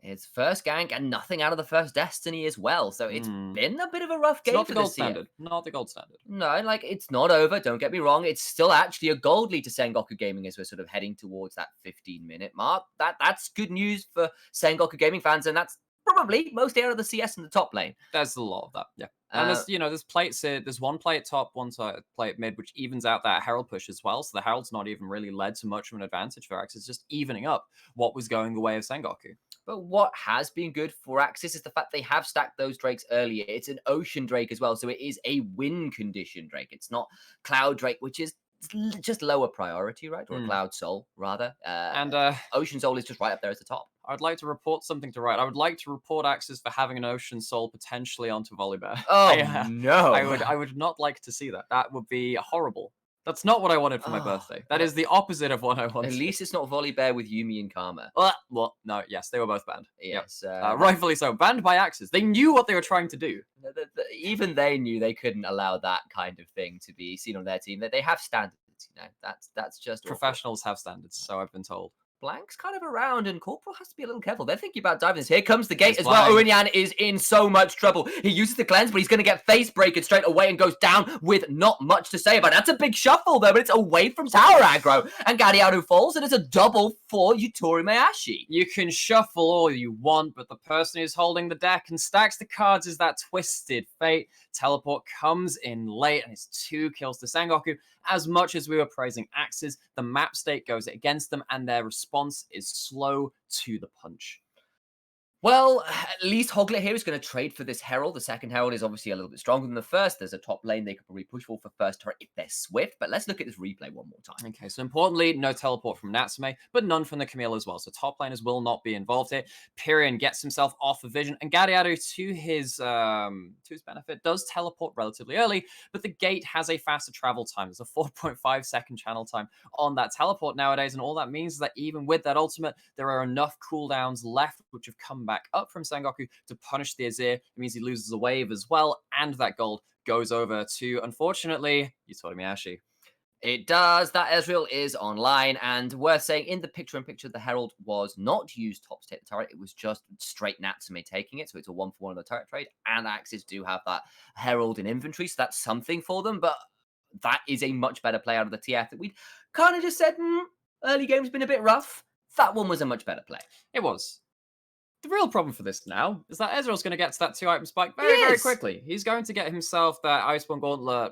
It's first gank and nothing out of the first Destiny as well. So it's been a bit of a rough game not for the gold this year. standard. Not the gold standard. No, it's not over. Don't get me wrong. It's still actually a gold lead to Sengoku Gaming as we're sort of heading towards that 15-minute mark. That's good news for Sengoku Gaming fans, and that's probably mostly out of the CS in the top lane. There's a lot of that, yeah. And there's plates here. There's one plate top, one plate mid, which evens out that Herald push as well. So the Herald's not even really led to much of an advantage for AXIZ. It's just evening up what was going the way of Sengoku. But what has been good for AXIZ is the fact they have stacked those Drakes earlier. It's an Ocean Drake as well, so it is a win condition Drake. It's not Cloud Drake, which is just lower priority, right? Or a Cloud Soul, rather. And Ocean Soul is just right up there at the top. I'd like to report something to Riot. I would like to report AXIZ for having an Ocean Soul potentially onto Volibear. Oh, no. I would not like to see that. That would be horrible. That's not what I wanted for my birthday. That is the opposite of what I wanted. At least it's not Volibear with Yumi and Karma. Well, no, yes, they were both banned. Yes. Rightfully so. Banned by AXIZ. They knew what they were trying to do. Even they knew they couldn't allow that kind of thing to be seen on their team. That they have standards, That's just Professionals have standards, so I've been told. Blank's kind of around, and Corporal has to be a little careful. They're thinking about diving this. Here comes the gate as well. Uinyan is in so much trouble. He uses the cleanse, but he's going to get face breaking straight away and goes down with not much to say about it. That's a big shuffle, though, but it's away from tower aggro. And Gadiaru falls, and it's a double for Yutori Mayashi. You can shuffle all you want, but the person who's holding the deck and stacks the cards is that Twisted Fate. Teleport comes in late, and it's 2 kills to Sengoku. As much as we were praising AXIZ, the map state goes against them, and their response is slow to the punch. Well, at least Hoglet here is going to trade for this Herald. The second Herald is obviously a little bit stronger than the first. There's a top lane they could probably push for first turret if they're swift. But let's look at this replay one more time. Okay, so importantly, no teleport from Natsume, but none from the Camille as well. So top laners will not be involved here. Pyrion gets himself off of vision, and Gadiaru, to his benefit, does teleport relatively early, but the gate has a faster travel time. There's a 4.5 second channel time on that teleport nowadays, and all that means is that even with that ultimate, there are enough cooldowns left which have come back up from Sengoku to punish the Azir. It means he loses a wave as well, and that gold goes over to, unfortunately, Yutori Mayashi. It does. That Ezreal is online, and worth saying, in the picture-in-picture, the Herald was not used top to take the turret. It was just straight Natsume taking it, so it's a 1-for-1 on the turret trade, and AXIZ do have that Herald in inventory, so that's something for them, but that is a much better play out of the TF that we'd kind of just said, early game's been a bit rough. That one was a much better play. It was. The real problem for this now is that Ezreal's going to get to that 2-item spike very quickly. He's going to get himself that Iceborne Gauntlet,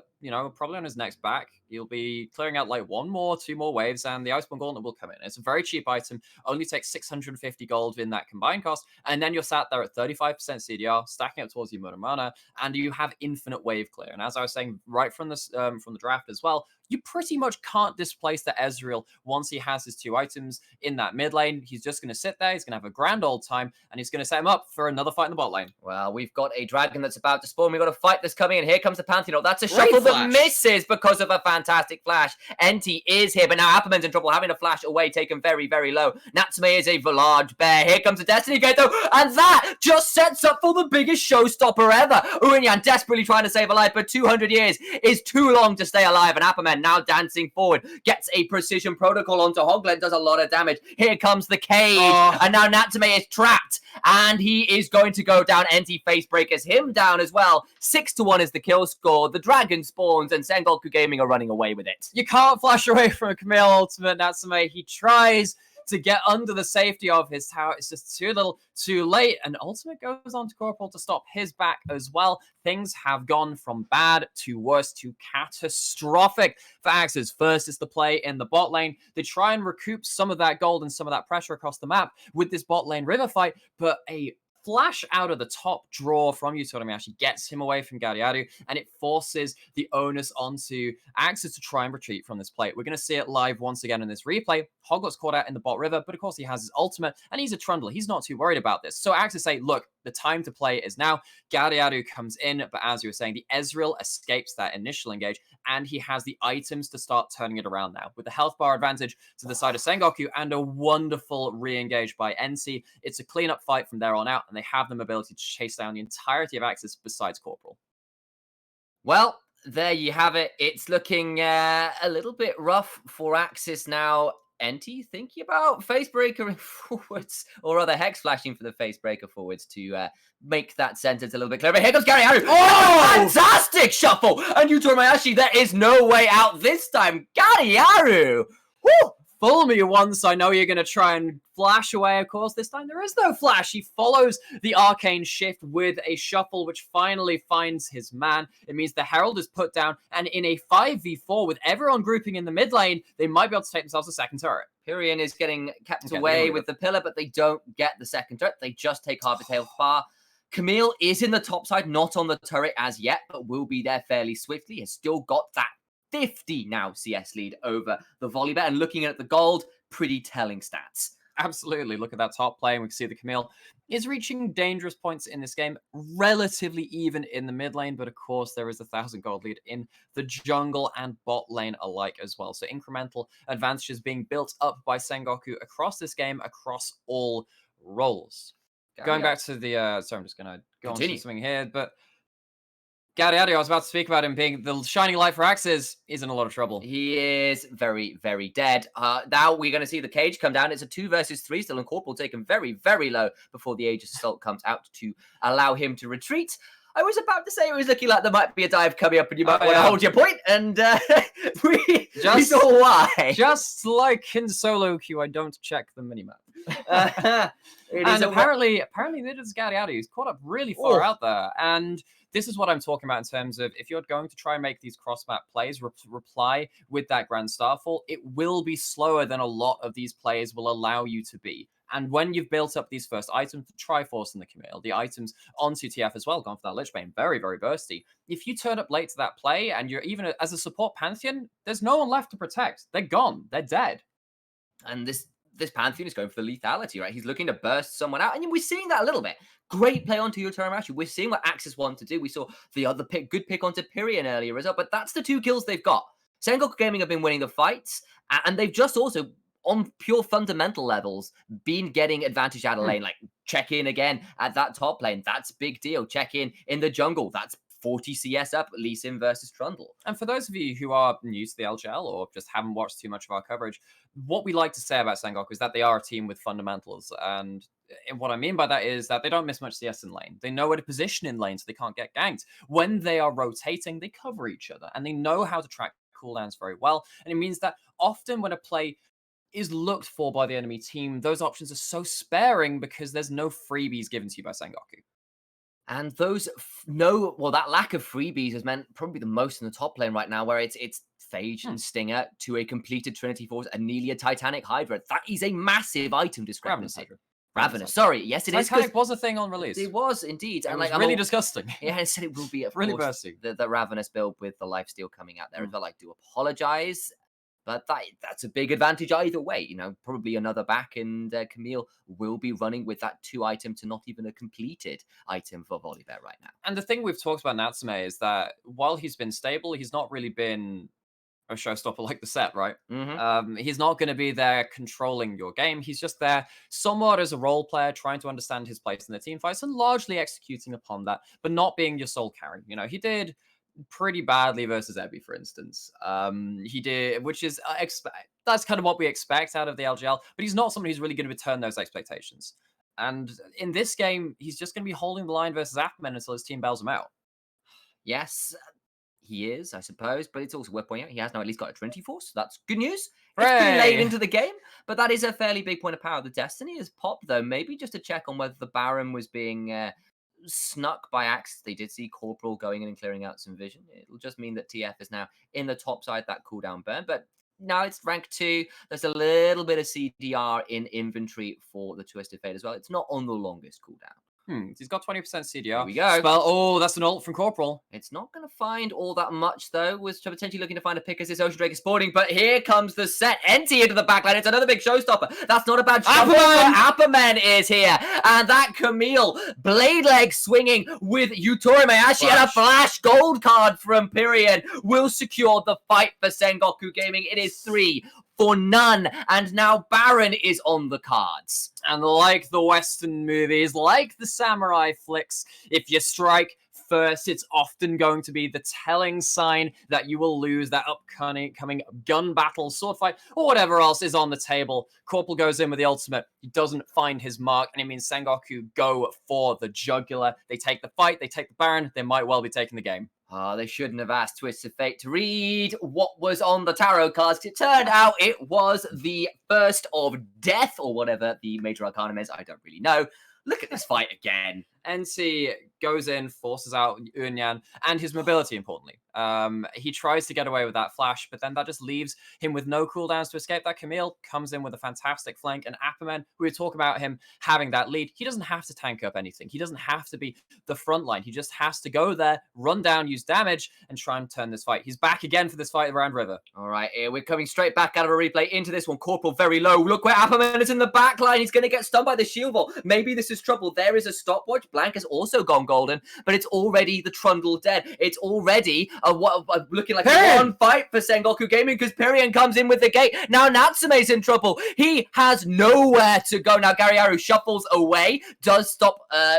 probably on his next back. He'll be clearing out like 2 more waves, and the Iceborne Gauntlet will come in. It's a very cheap item, only takes 650 gold in that combined cost, and then you're sat there at 35% CDR, stacking up towards your Muramana, and you have infinite wave clear. And as I was saying right from the draft as well, you pretty much can't displace the Ezreal once he has his 2 items in that mid lane. He's just going to sit there, he's going to have a grand old time, and he's going to set him up for another fight in the bot lane. Well, we've got a dragon that's about to spawn. We've got a fight that's coming, and here comes the Pantheon. That's a shuffle that misses because of a fantastic flash. Enti is here, but now Apperman's in trouble, having a flash away, taken very, very low. Natsume is a large bear. Here comes the Destiny Gate, though, and that just sets up for the biggest showstopper ever. Uinyan desperately trying to save a life, but 200 years is too long to stay alive, and Apperman now dancing forward, gets a precision protocol onto Hoglet, does a lot of damage. Here comes the cage, and now Natsume is trapped, and he is going to go down. Enti face breakers him down as well. 6-1 is the kill score. The dragon spawns, and Sengoku Gaming are running away with it. You can't flash away from a Camille ultimate, Natsume. He tries to get under the safety of his tower. It's just too little, too late. And ultimate goes on to Corporal to stop his back as well. Things have gone from bad to worse to catastrophic for AXIZ. First is the play in the bot lane. They try and recoup some of that gold and some of that pressure across the map with this bot lane river fight, but a flash out of the top draw from Yutori Mayashi gets him away from Gadiaru, and it forces the onus onto AXIZ to try and retreat from this play. We're going to see it live once again in this replay. Hoglet's caught out in the bot river, but of course he has his ultimate, and he's a Trundle. He's not too worried about this. So AXIZ say, look, the time to play is now. Gadiaru comes in, but as you were saying, the Ezreal escapes that initial engage, and he has the items to start turning it around now. With the health bar advantage to the side of Sengoku and a wonderful re-engage by NC, it's a clean-up fight from there on out, and they have the ability to chase down the entirety of AXIZ besides Corporal. Well, there you have it. It's looking a little bit rough for AXIZ now. Enti thinking about face breaker forwards, or rather hex flashing for the face breaker forwards to make that sentence a little bit clearer. Here comes Gadiaru. Oh, fantastic shuffle! And Yutori Mayashi, there is no way out this time. Gadiaru! Woo! fool me once, I know you're going to try and flash away. Of course, this time there is no flash. He follows the arcane shift with a shuffle, which finally finds his man. It means the Herald is put down, and in a 5v4 with everyone grouping in the mid lane, they might be able to take themselves a second turret. Pyrian is getting kept Okay, away with the pillar, but they don't get the second turret. They just take Harbour Tail far. Camille is in the top side, not on the turret as yet, but will be there fairly swiftly. Has still got that 50 now CS lead over the Volleybet. And looking at the gold, pretty telling stats. Absolutely. Look at that top plane. We can see the Camille is reaching dangerous points in this game, relatively even in the mid lane, but of course there is a 1,000 gold lead in the jungle and bot lane alike as well. So incremental advantages being built up by Sengoku across this game, across all roles. Going back to the, sorry, I'm just going to go on to something here, but Gaudiadio, I was about to speak about him being the shining light for AXIZ. He's in a lot of trouble. He is very, very dead. Now we're going to see the cage come down. It's a 2 versus 3 still, and Corporal taken very, very low before the Aegis Assault comes out to allow him to retreat. I was about to say it was looking like there might be a dive coming up, and you might want to hold your point, and we saw why. Just like in solo queue, I don't check the minimap. And apparently neither does Gaudiadio. He's caught up really far out there, and this is what I'm talking about in terms of if you're going to try and make these cross-map plays, reply with that Grand Starfall, it will be slower than a lot of these players will allow you to be. And when you've built up these first items, the Triforce and the Camille, the items onto TF as well, gone for that Lich Bane, very, very bursty. If you turn up late to that play and you're even as a support Pantheon, there's no one left to protect. They're gone. They're dead. And this Pantheon is going for the lethality, right? He's looking to burst someone out. And we're seeing that a little bit. Great play onto Utorameashi. We're seeing what AXIZ want to do. We saw the other good pick onto Pyrian earlier as well. But that's the 2 kills they've got. Sengoku Gaming have been winning the fights. And they've just also, on pure fundamental levels, been getting advantage out of lane. Like, check in again at that top lane. That's big deal. Check in the jungle. That's 40 CS up, Lee Sin versus Trundle. And for those of you who are new to the LJL or just haven't watched too much of our coverage, what we like to say about Sengoku is that they are a team with fundamentals. And what I mean by that is that they don't miss much CS in lane. They know where to position in lane so they can't get ganked. When they are rotating, they cover each other and they know how to track cooldowns very well. And it means that often when a play is looked for by the enemy team, those options are so sparing because there's no freebies given to you by Sengoku. And those that lack of freebies has meant probably the most in the top lane right now, where it's Phage and Stinger to a completed Trinity Force, Anelia, Titanic, Hydra. That is a massive item discrepancy. Ravenous. Sorry, yes, it is. Titanic was a thing on release. It was indeed, and like really disgusting. Yeah, it said it will be really bursty. The Ravenous build with the lifesteal coming out there as well. I do apologize. But that's a big advantage either way. You know, probably another back, and Camille will be running with that 2 item to not even a completed item for Volleybet right now. And the thing we've talked about Natsume is that while he's been stable, he's not really been a showstopper like the set, right? He's not going to be there controlling your game. He's just there somewhat as a role player, trying to understand his place in the team fights and largely executing upon that, but not being your sole carry. You know, he did pretty badly versus Ebby, for instance. He did, which is that's kind of what we expect out of the LJL, but he's not somebody who's really going to return those expectations. And in this game, he's just going to be holding the line versus Aquaman until his team bails him out. Yes, he is, I suppose, but it's also worth pointing out he has now at least got a Trinity Force. So that's good news. It's pretty late into the game, but that is a fairly big point of power. The Destiny is popped, though, maybe just to check on whether the Baron was being snuck by AXIZ. They did see Corporal going in and clearing out some vision. It'll just mean that TF is now in the top side, that cooldown burn, but now it's rank 2. There's a little bit of CDR in inventory for the Twisted Fate as well. It's not on the longest cooldown. He's got 20% CDR. Here we go. Oh, that's an ult from Corporal. It's not going to find all that much, though. Was potentially looking to find a pick as this Ocean Drake is spawning, but here comes the set. NT into the backline. It's another big showstopper. That's not a bad shot. Appaman is here. And that Camille, blade leg swinging with Yutori Mayashi and a flash gold card from Pyrian will secure the fight for Sengoku Gaming. It is 3 for none, and now Baron is on the cards. And like the Western movies, like the samurai flicks, if you strike first, it's often going to be the telling sign that you will lose that upcoming gun battle, sword fight, or whatever else is on the table. Corporal goes in with the ultimate. He doesn't find his mark, and it means Sengoku go for the jugular. They take the fight, they take the Baron, they might well be taking the game. They shouldn't have asked Twists of Fate to read what was on the tarot cards. It turned out it was the first of death, or whatever the major arcanum is. I don't really know. Look at this fight again. NC goes in, forces out Unyan and his mobility, importantly. He tries to get away with that flash, but then that just leaves him with no cooldowns to escape. That Camille comes in with a fantastic flank, and Apperman, we talk about him having that lead. He doesn't have to tank up anything. He doesn't have to be the front line. He just has to go there, run down, use damage, and try and turn this fight. He's back again for this fight around River. All right, here we're coming straight back out of a replay into this one. Corporal very low. Look where Apperman is in the back line. He's going to get stunned by the shield wall. Maybe this is trouble. There is a stopwatch. Blank has also gone golden, but it's already the Trundle dead. It's already looking like a one fight for Sengoku Gaming, because Pyrian comes in with the gate. Now Natsume's in trouble. He has nowhere to go. Now Gariaru shuffles away, does stop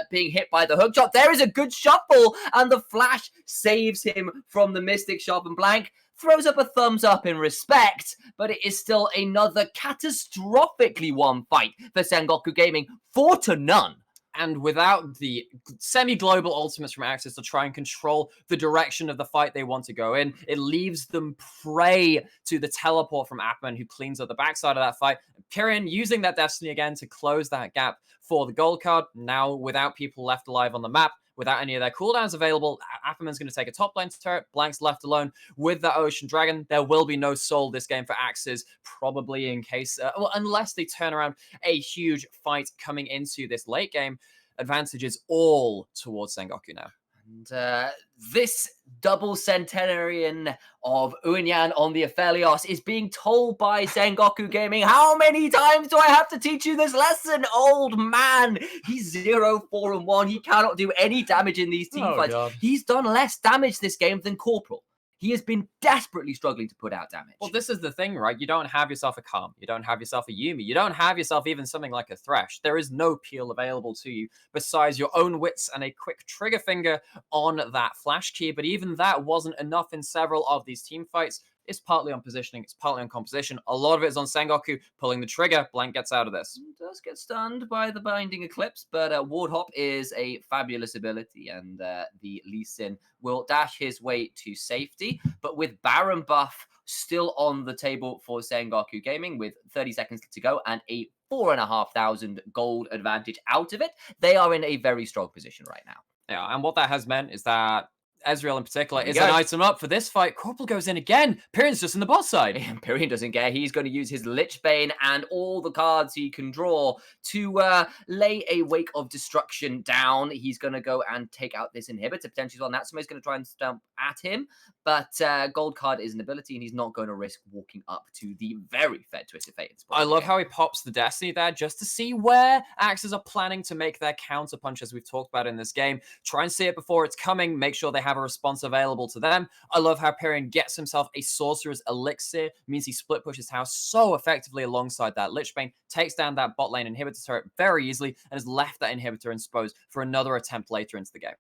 being hit by the hook shot. There is a good shuffle, and the flash saves him from the Mystic Shop, and Blank throws up a thumbs up in respect, but it is still another catastrophically won fight for Sengoku Gaming, 4-0. And without the semi-global ultimates from AXIZ to try and control the direction of the fight they want to go in, it leaves them prey to the teleport from Apperman, who cleans up the backside of that fight. Pyrian using that Destiny again to close that gap for the gold card. Now, without people left alive on the map, without any of their cooldowns available, Apperman's going to take a top lane turret. Blank's left alone with that Ocean Dragon. There will be no soul this game for AXIZ, probably in case, unless they turn around a huge fight coming into this late game. Advantage is all towards Sengoku now. And this double centenarian of Unyan on the Aphelios is being told by Sengoku Gaming, how many times do I have to teach you this lesson, old man? He's 0-4-1. He cannot do any damage in these team fights. God. He's done less damage this game than Corporal. He has been desperately struggling to put out damage. Well, this is the thing, right? You don't have yourself a Calm. You don't have yourself a Yumi. You don't have yourself even something like a Thresh. There is no peel available to you besides your own wits and a quick trigger finger on that flash key. But even that wasn't enough in several of these team fights. It's partly on positioning. It's partly on composition. A lot of it is on Sengoku pulling the trigger. Blank gets out of this. He does get stunned by the Binding Eclipse, but Ward Hop is a fabulous ability, and the Lee Sin will dash his way to safety. But with Baron buff still on the table for Sengoku Gaming, with 30 seconds to go and a 4,500 gold advantage out of it, they are in a very strong position right now. Yeah, and what that has meant is that Ezreal in particular is an item up for this fight. Corporal goes in again. Pyrian's just in the bot side. And Pyrian doesn't care. He's going to use his Lichbane and all the cards he can draw to lay a wake of destruction down. He's going to go and take out this inhibitor. Potentially on Natsume's going to try and stomp at him. But gold card is an ability, and he's not going to risk walking up to the very fair Twisted Fate. I love how he pops the Destiny there just to see where AXIZ are planning to make their counter punch, as we've talked about in this game. Try and see it before it's coming. Make sure they have a response available to them. I love how Pyrian gets himself a Sorcerer's Elixir. Means he split pushes house so effectively alongside that Lichbane. Takes down that bot lane inhibitor turret very easily, and has left that inhibitor exposed for another attempt later into the game.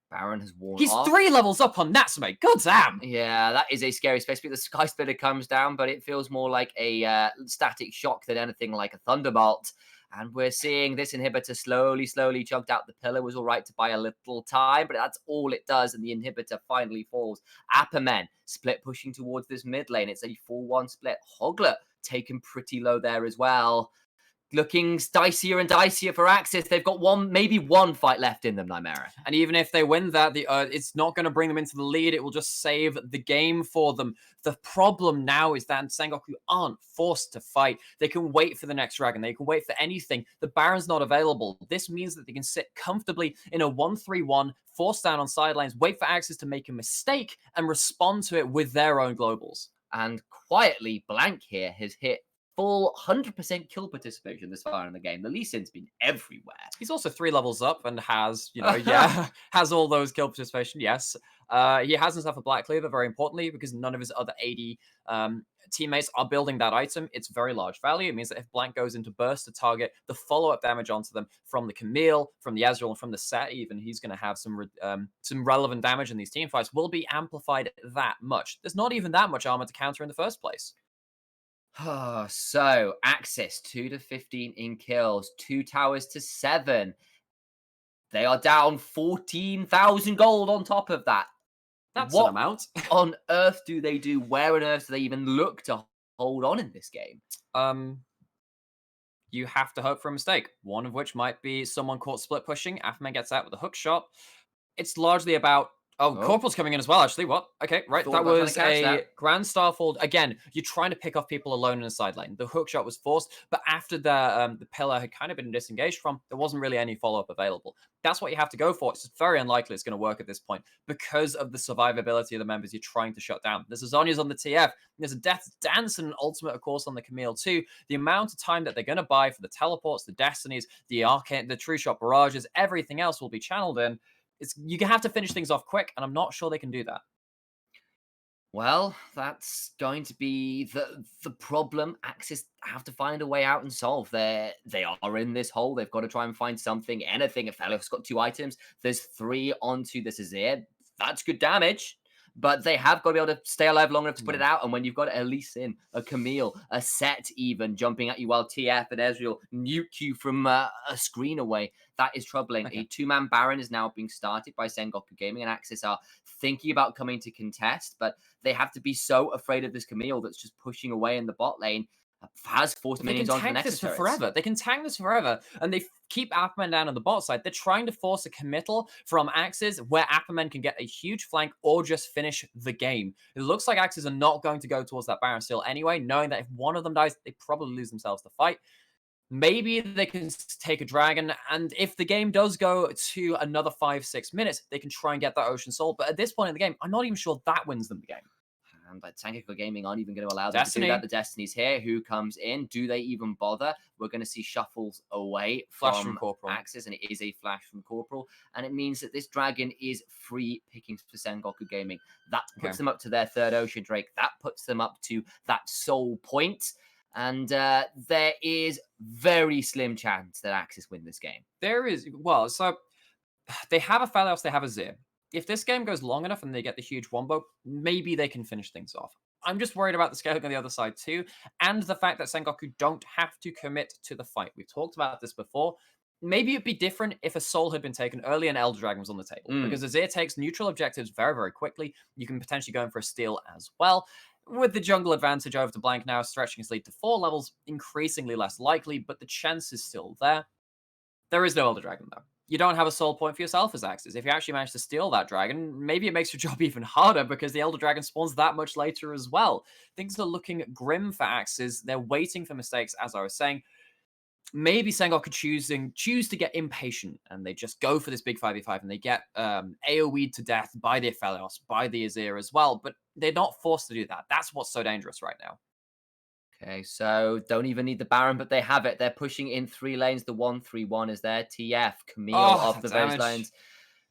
Baron has worn He's off. 3 levels up on Natsume. God damn. Yeah, that is a scary space. The Sky Splitter comes down, but it feels more like a static shock than anything like a Thunderbolt. And we're seeing this inhibitor slowly chunked out. The pillar was all right to buy a little time, but that's all it does, and the inhibitor finally falls. Apperman split pushing towards this mid lane. It's a 4-1 split. Hogler taken pretty low there as well. Looking dicier and dicier for AXIZ. They've got maybe one fight left in them, Nightmare. And even if they win that, it's not going to bring them into the lead. It will just save the game for them. The problem now is that Sengoku aren't forced to fight. They can wait for the next dragon. They can wait for anything. The Baron's not available. This means that they can sit comfortably in a 1-3-1, force down on sidelines, wait for AXIZ to make a mistake, and respond to it with their own globals. And quietly, Blank here has hit full 100% kill participation this far in the game. The Lee Sin's been everywhere. He's also 3 levels up and has, has all those kill participation, yes. He has himself a Black Cleaver, very importantly, because none of his other AD teammates are building that item. It's very large value. It means that if Blank goes into burst to target the follow-up damage onto them from the Camille, from the Ezreal, and from the Set even, he's going to have some relevant damage in these team fights, will be amplified that much. There's not even that much armor to counter in the first place. So, AXIZ 2-15 in kills, 2 towers to 7. They are down 14,000 gold on top of that. That's what an amount. on earth do they do? Where on earth do they even look to hold on in this game? You have to hope for a mistake. One of which might be someone caught split pushing. Afterman gets out with a hook shot. It's largely about... Oh, Corporal's coming in as well, actually. What? Okay, right. Thought That about trying was to catch a that. Grand Starfold. Again, you're trying to pick off people alone in a side lane. The hook shot was forced, but after the pillar had kind of been disengaged from, there wasn't really any follow-up available. That's what you have to go for. It's very unlikely it's going to work at this point because of the survivability of the members you're trying to shut down. There's a Zhonya's on the TF. There's a Death Dance and an Ultimate, of course, on the Camille too. The amount of time that they're going to buy for the teleports, the Destinies, the Arcane, the True Shot Barrages, everything else will be channeled in. You have to finish things off quick, and I'm not sure they can do that. Well, that's going to be the problem. AXIZ have to find a way out and solve. They are in this hole. They've got to try and find something, anything. If Felix got 2 items, there's 3 onto this Azir. That's good damage. But they have got to be able to stay alive long enough to put it out. And when you've got a Lee Sin, a Camille, a Set even jumping at you while TF and Ezreal nuke you from a screen away, that is troubling. Okay. A 2-man Baron is now being started by Sengoku Gaming, and AXIZ are thinking about coming to contest, but they have to be so afraid of this Camille that's just pushing away in the bot lane. Has forced minions onto the Nexus turrets. Forever. They can tank this forever, and they keep Apperman down on the bot side. They're trying to force a committal from AXIZ where Apperman can get a huge flank or just finish the game. It looks like AXIZ are not going to go towards that Baron still anyway, knowing that if one of them dies, they probably lose themselves the fight. Maybe they can take a dragon, and if the game does go to another 5-6 minutes, they can try and get that Ocean Soul. But at this point in the game, I'm not even sure that wins them the game. But Sengoku Gaming aren't even going to allow them to do that. The Destiny's here. Who comes in? Do they even bother? We're going to see shuffles away from Corporal. AXIZ, and it is a flash from Corporal. And it means that this dragon is free pickings for Sengoku Gaming. That puts them up to their 3rd Ocean Drake. That puts them up to that soul point. And there is very slim chance that AXIZ win this game. There is. Well, so they have a Phalios, they have a Zir. If this game goes long enough and they get the huge wombo, maybe they can finish things off. I'm just worried about the scaling on the other side too, and the fact that Sengoku don't have to commit to the fight. We've talked about this before. Maybe it'd be different if a soul had been taken early and Elder Dragon was on the table, because Azir takes neutral objectives very, very quickly. You can potentially go in for a steal as well. With the jungle advantage over to Blank now, stretching his lead to 4 levels, increasingly less likely, but the chance is still there. There is no Elder Dragon, though. You don't have a soul point for yourself as AXIZ. If you actually manage to steal that dragon, maybe it makes your job even harder because the Elder Dragon spawns that much later as well. Things are looking grim for AXIZ. They're waiting for mistakes, as I was saying. Maybe Sengoku choose to get impatient and they just go for this big 5v5 and they get AoE'd to death by the Aphelios, by the Azir as well, but they're not forced to do that. That's what's so dangerous right now. Okay, so don't even need the Baron, but they have it. They're pushing in 3 lanes. The 1-3-1 is there. TF, Camille off the those lanes.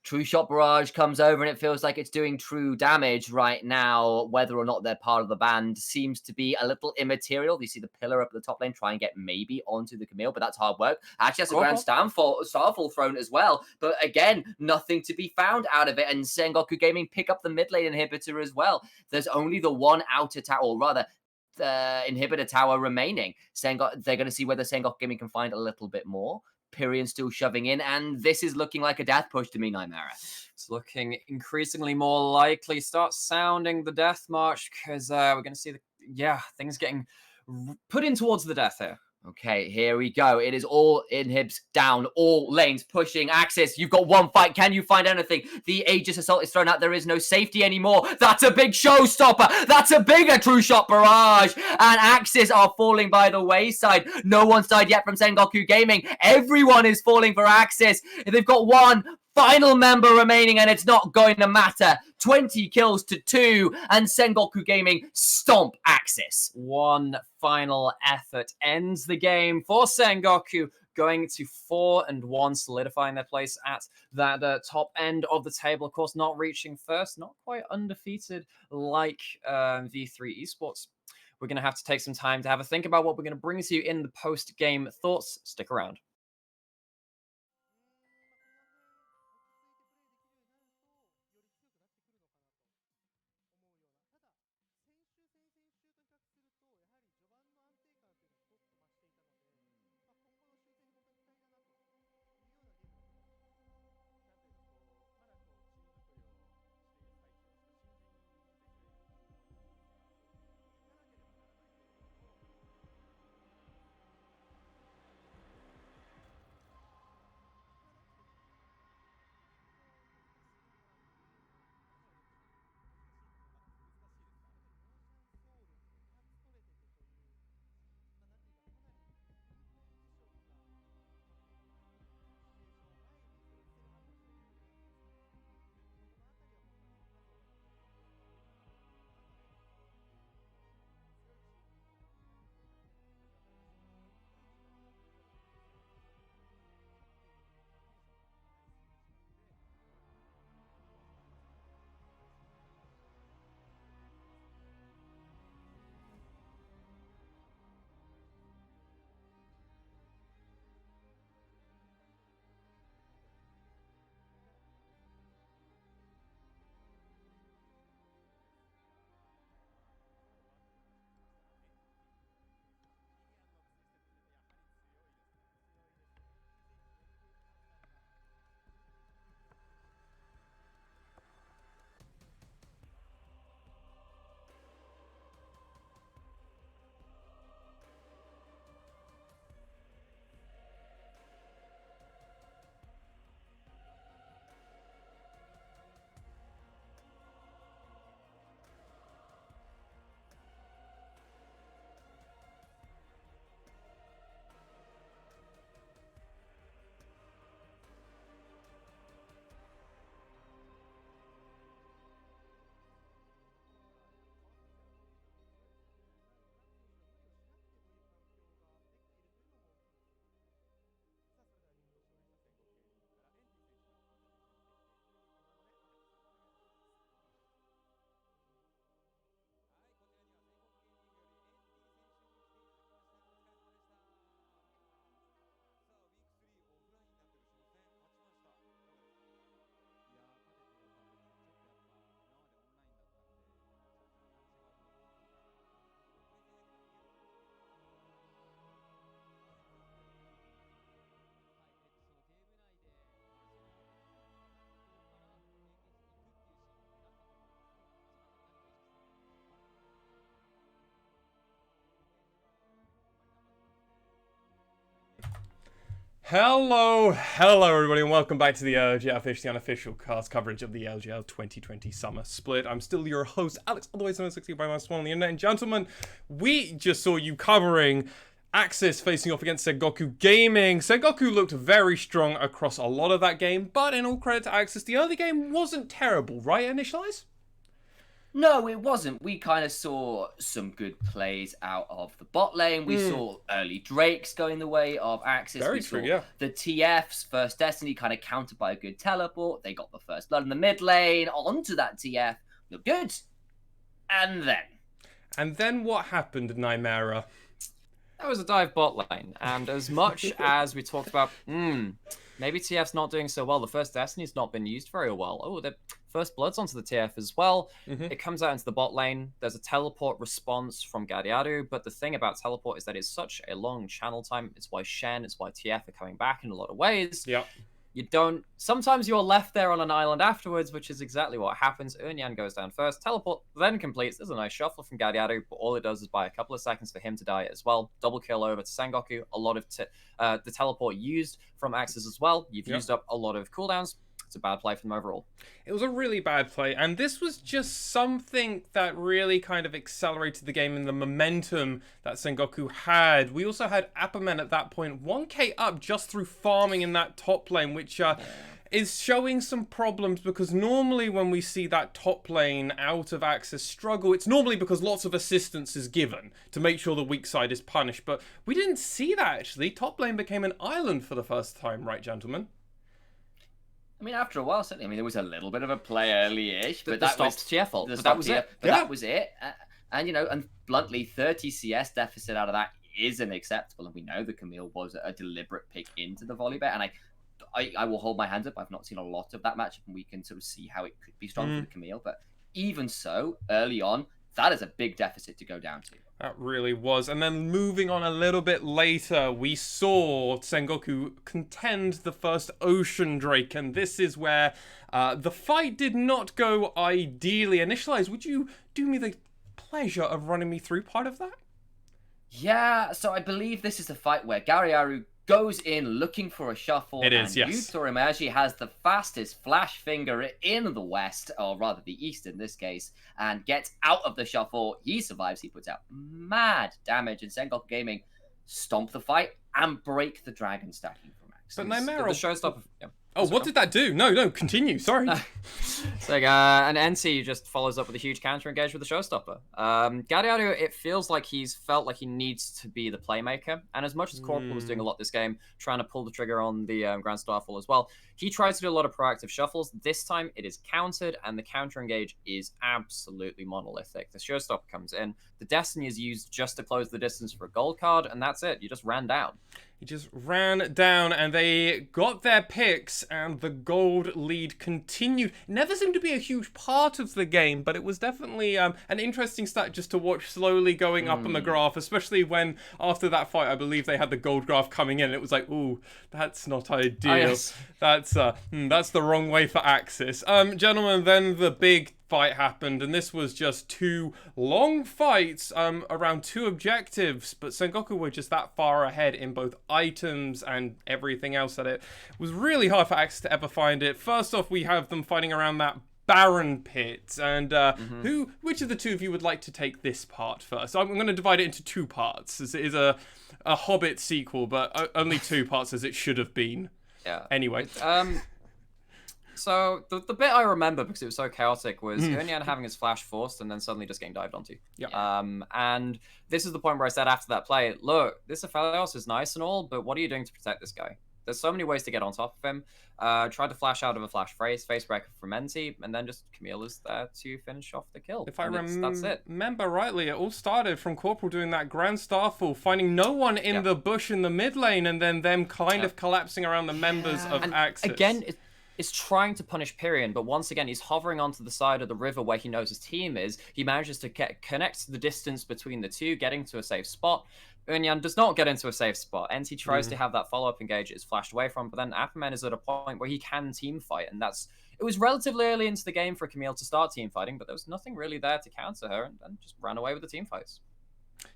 True Shot Barrage comes over and it feels like it's doing true damage right now. Whether or not they're part of the band seems to be a little immaterial. You see the pillar up at the top lane try and get maybe onto the Camille, but that's hard work. Actually, that's a Grand Starfall thrown as well. But again, nothing to be found out of it. And Sengoku Gaming pick up the mid lane inhibitor as well. There's only the one outer tower, or rather, the inhibitor tower remaining. They're going to see whether Sengoku Gaming can find a little bit more. Pyrion still shoving in, and this is looking like a death push to me, Nightmare. It's looking increasingly more likely. Start sounding the death march because we're going to see things getting put in towards the death here. Okay, here we go. It is all inhibs down, all lanes pushing. AXIZ, you've got one fight. Can you find anything? The Aegis Assault is thrown out. There is no safety anymore. That's a big showstopper. That's a bigger True Shot Barrage. And AXIZ are falling by the wayside. No one's died yet from Sengoku Gaming. Everyone is falling for AXIZ. They've got one final member remaining, and it's not going to matter. 20 kills to 2, and Sengoku Gaming stomp AXIZ. One final effort ends the game for Sengoku, going to 4-1, solidifying their place at that top end of the table. Of course, not reaching first, not quite undefeated like V3 Esports. We're going to have to take some time to have a think about what we're going to bring to you in the post-game thoughts. Stick around. Hello everybody, and welcome back to the LJL the unofficial cast coverage of the LJL 2020 Summer Split. I'm still your host, Alex, otherwise known as 60 by my small on the internet. And gentlemen, we just saw you covering AXIZ facing off against Sengoku Gaming. Sengoku looked very strong across a lot of that game, but in all credit to AXIZ, the early game wasn't terrible, right, Initialize? No, it wasn't. We kind of saw some good plays out of the bot lane. We saw early Drakes going the way of AXIZ. Very we true, saw yeah. the TF's first Destiny kind of countered by a good teleport. They got the first blood in the mid lane onto that TF. Looked good. And then what happened, Nymera? That was a dive bot lane, and as much as we talked about, maybe TF's not doing so well, the first Destiny's not been used very well. Oh, the first blood's onto the TF as well. It comes out into the bot lane. There's a teleport response from Gadiadu, but the thing about teleport is that it's such a long channel time. It's why Shen, it's why TF are coming back in a lot of ways. Yeah. Sometimes you're left there on an island afterwards, which is exactly what happens. Unyan goes down first, teleport then completes. There's a nice shuffle from Gadiadu, but all it does is buy a couple of seconds for him to die as well. Double kill over to Sengoku. A lot of the teleport used from AXIZ as well. You've used up a lot of cooldowns. It's a bad play from them overall. It was a really bad play, and this was just something that really kind of accelerated the game and the momentum that Sengoku had. We also had Appaman at that point 1k up just through farming in that top lane, which is showing some problems, because normally when we see that top lane out of AXIZ struggle, it's normally because lots of assistance is given to make sure the weak side is punished. But we didn't see that, actually. Top lane became an island for the first time, right, gentlemen? I mean, after a while, certainly. I mean, there was a little bit of a play early-ish, but that stopped was TF. but that was it. But that was it. And and bluntly, 30 CS deficit out of that isn't acceptable. And we know the Camille was a deliberate pick into the volley bet. And I will hold my hands up. I've not seen a lot of that match, and we can sort of see how it could be strong for the Camille. But even so, early on, that is a big deficit to go down to. That really was. And then moving on a little bit later, we saw Sengoku contend the first Ocean Drake. And this is where the fight did not go ideally. Initialize, would you do me the pleasure of running me through part of that? Yeah, so I believe this is the fight where Gariaru goes in looking for a shuffle. It is, and yes. Yuto Imaji has the fastest flash finger in the West, or rather the East in this case, and gets out of the shuffle. He survives. He puts out mad damage, and Sengoku Gaming stomp the fight and break the dragon stacking from AXIZ. But Nymera... The showstopper... Yeah. Oh, what did that do? No, continue. Sorry. It's like an NC just follows up with a huge counter engage with the showstopper. Gadiadu, it feels like he's felt like he needs to be the playmaker. And as much as Corporal was doing a lot this game, trying to pull the trigger on the Grand Starfall as well, he tries to do a lot of proactive shuffles. This time it is countered, and the counter engage is absolutely monolithic. The showstopper comes in. The Destiny is used just to close the distance for a gold card, and that's it. You just ran down. He just ran down, and they got their picks, and the gold lead continued. It never seemed to be a huge part of the game, but it was definitely an interesting stat just to watch slowly going up on the graph, especially when after that fight, I believe they had the gold graph coming in. It was like, ooh, that's not ideal. Oh, yes. That's the wrong way for AXIZ. Gentlemen, then the big fight happened, and this was just two long fights around two objectives, but Sengoku were just that far ahead in both items and everything else that it was really hard for AXIZ to ever find it. First off, we have them fighting around that Baron pit, and which of the two of you would like to take this part first? I'm going to divide it into two parts, as it is a Hobbit sequel, but only two parts as it should have been. Yeah. Anyway. So the bit I remember, because it was so chaotic, was Unyan having his flash forced and then suddenly just getting dived onto. Yeah. And this is the point where I said after that play, look, this Aphelios is nice and all, but what are you doing to protect this guy? There's so many ways to get on top of him. Tried to flash out of a flash face breaker from Menti, and then just Camille is there to finish off the kill. If I that's it. remember rightly, it all started from Corporal doing that Grand Starfall, finding no one in the bush in the mid lane, and then them kind of collapsing around the members of AXIZ. Again, is trying to punish Pyrion, but once again, he's hovering onto the side of the river where he knows his team is. He manages to connect the distance between the two, getting to a safe spot. Unyan does not get into a safe spot. NT tries to have that follow-up engage, it's flashed away from, but then Appaman is at a point where he can team fight, and it was relatively early into the game for Camille to start team fighting, but there was nothing really there to counter her, and just ran away with the team fights.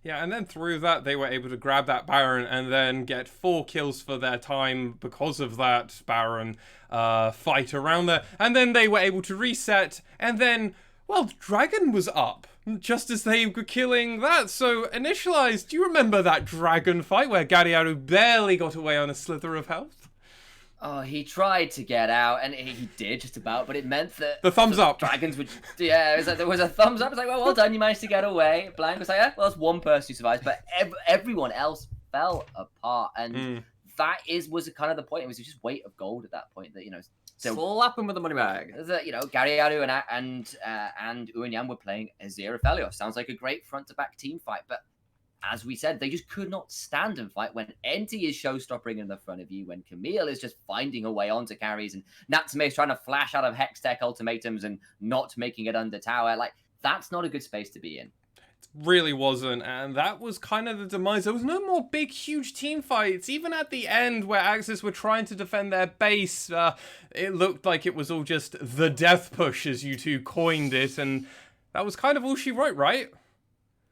Yeah, and then through that, they were able to grab that Baron and then get 4 kills for their time because of that Baron fight around there. And then they were able to reset, and then, well, Dragon was up just as they were killing that. So, Initialized, do you remember that Dragon fight where Galliardo barely got away on a slither of health? Oh, he tried to get out, and he did just about, but it meant that the thumbs up. Dragons would, yeah, it was like, there was a thumbs up. It's like, well done, you managed to get away. Blank was like, yeah, well, that's one person who survives, but everyone else fell apart, and that was kind of the point. It was just weight of gold at that point. That so slap him with the money bag. That Galliardo and Uenyang were playing Azir Aphelios. Sounds like a great front to back team fight, but as we said, they just could not stand and fight when Enti is showstopping in the front of you, when Camille is just finding a way onto carries, and Natsume is trying to flash out of Hextech ultimatums and not making it under tower. Like, that's not a good space to be in. It really wasn't, and that was kind of the demise. There was no more big, huge team fights. Even at the end, where AXIZ were trying to defend their base, it looked like it was all just the death push, as you two coined it, and that was kind of all she wrote, right?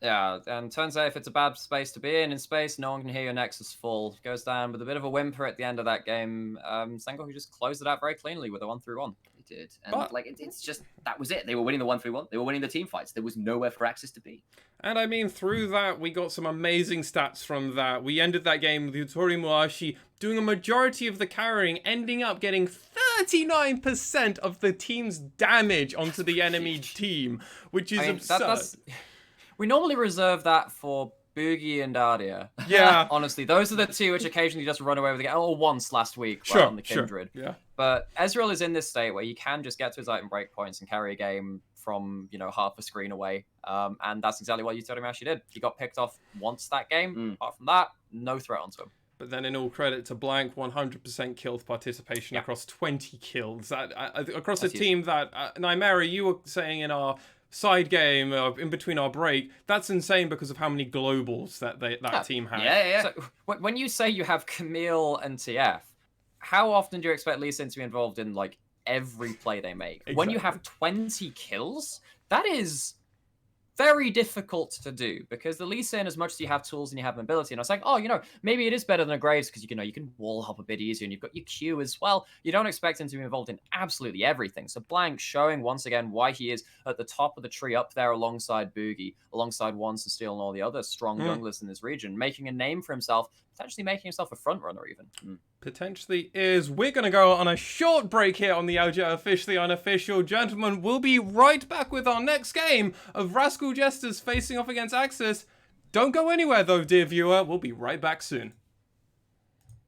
Yeah, and turns out if it's a bad space to be in space, no one can hear your Nexus full. Goes down with a bit of a whimper at the end of that game. Sengoku just closed it out very cleanly with a 1-3-1. He did. And it's just, that was it. They were winning the 1-3-1. They were winning the team fights. There was nowhere for AXIZ to be. And I mean, through that, we got some amazing stats from that. We ended that game with Yutori Muashi doing a majority of the carrying, ending up getting 39% of the team's damage onto the enemy team, which is absurd. We normally reserve that for Boogie and Ardia. Yeah. Honestly, those are the two which occasionally just run away with the game. Oh, once last week on the Kindred. Sure. Yeah. But Ezreal is in this state where you can just get to his item breakpoints and carry a game from, half a screen away. And that's exactly what Yutori Muashi did. He got picked off once that game. Apart from that, no threat onto him. But then in all credit to Blank, 100% kill participation across 20 kills. Across a team that, Nymera, you were saying in our side game in between our break, that's insane because of how many globals that team had. Yeah. So when you say you have Camille and TF, how often do you expect Lee Sin to be involved in like every play they make? Exactly. When you have 20 kills, that is very difficult to do, because the Lee Sin, as much as you have tools and you have mobility, and I was like, maybe it is better than a Graves because you can wall hop a bit easier and you've got your Q as well. You don't expect him to be involved in absolutely everything. So Blank showing once again why he is at the top of the tree up there alongside Boogie, alongside Once and Steel and all the other strong junglers in this region, making a name for himself, potentially making himself a front runner even. Potentially is. We're going to go on a short break here on the LJL Officially Unofficial. Gentlemen, we'll be right back with our next game of Rascal Jesters facing off against AXIZ. Don't go anywhere though, dear viewer. We'll be right back soon.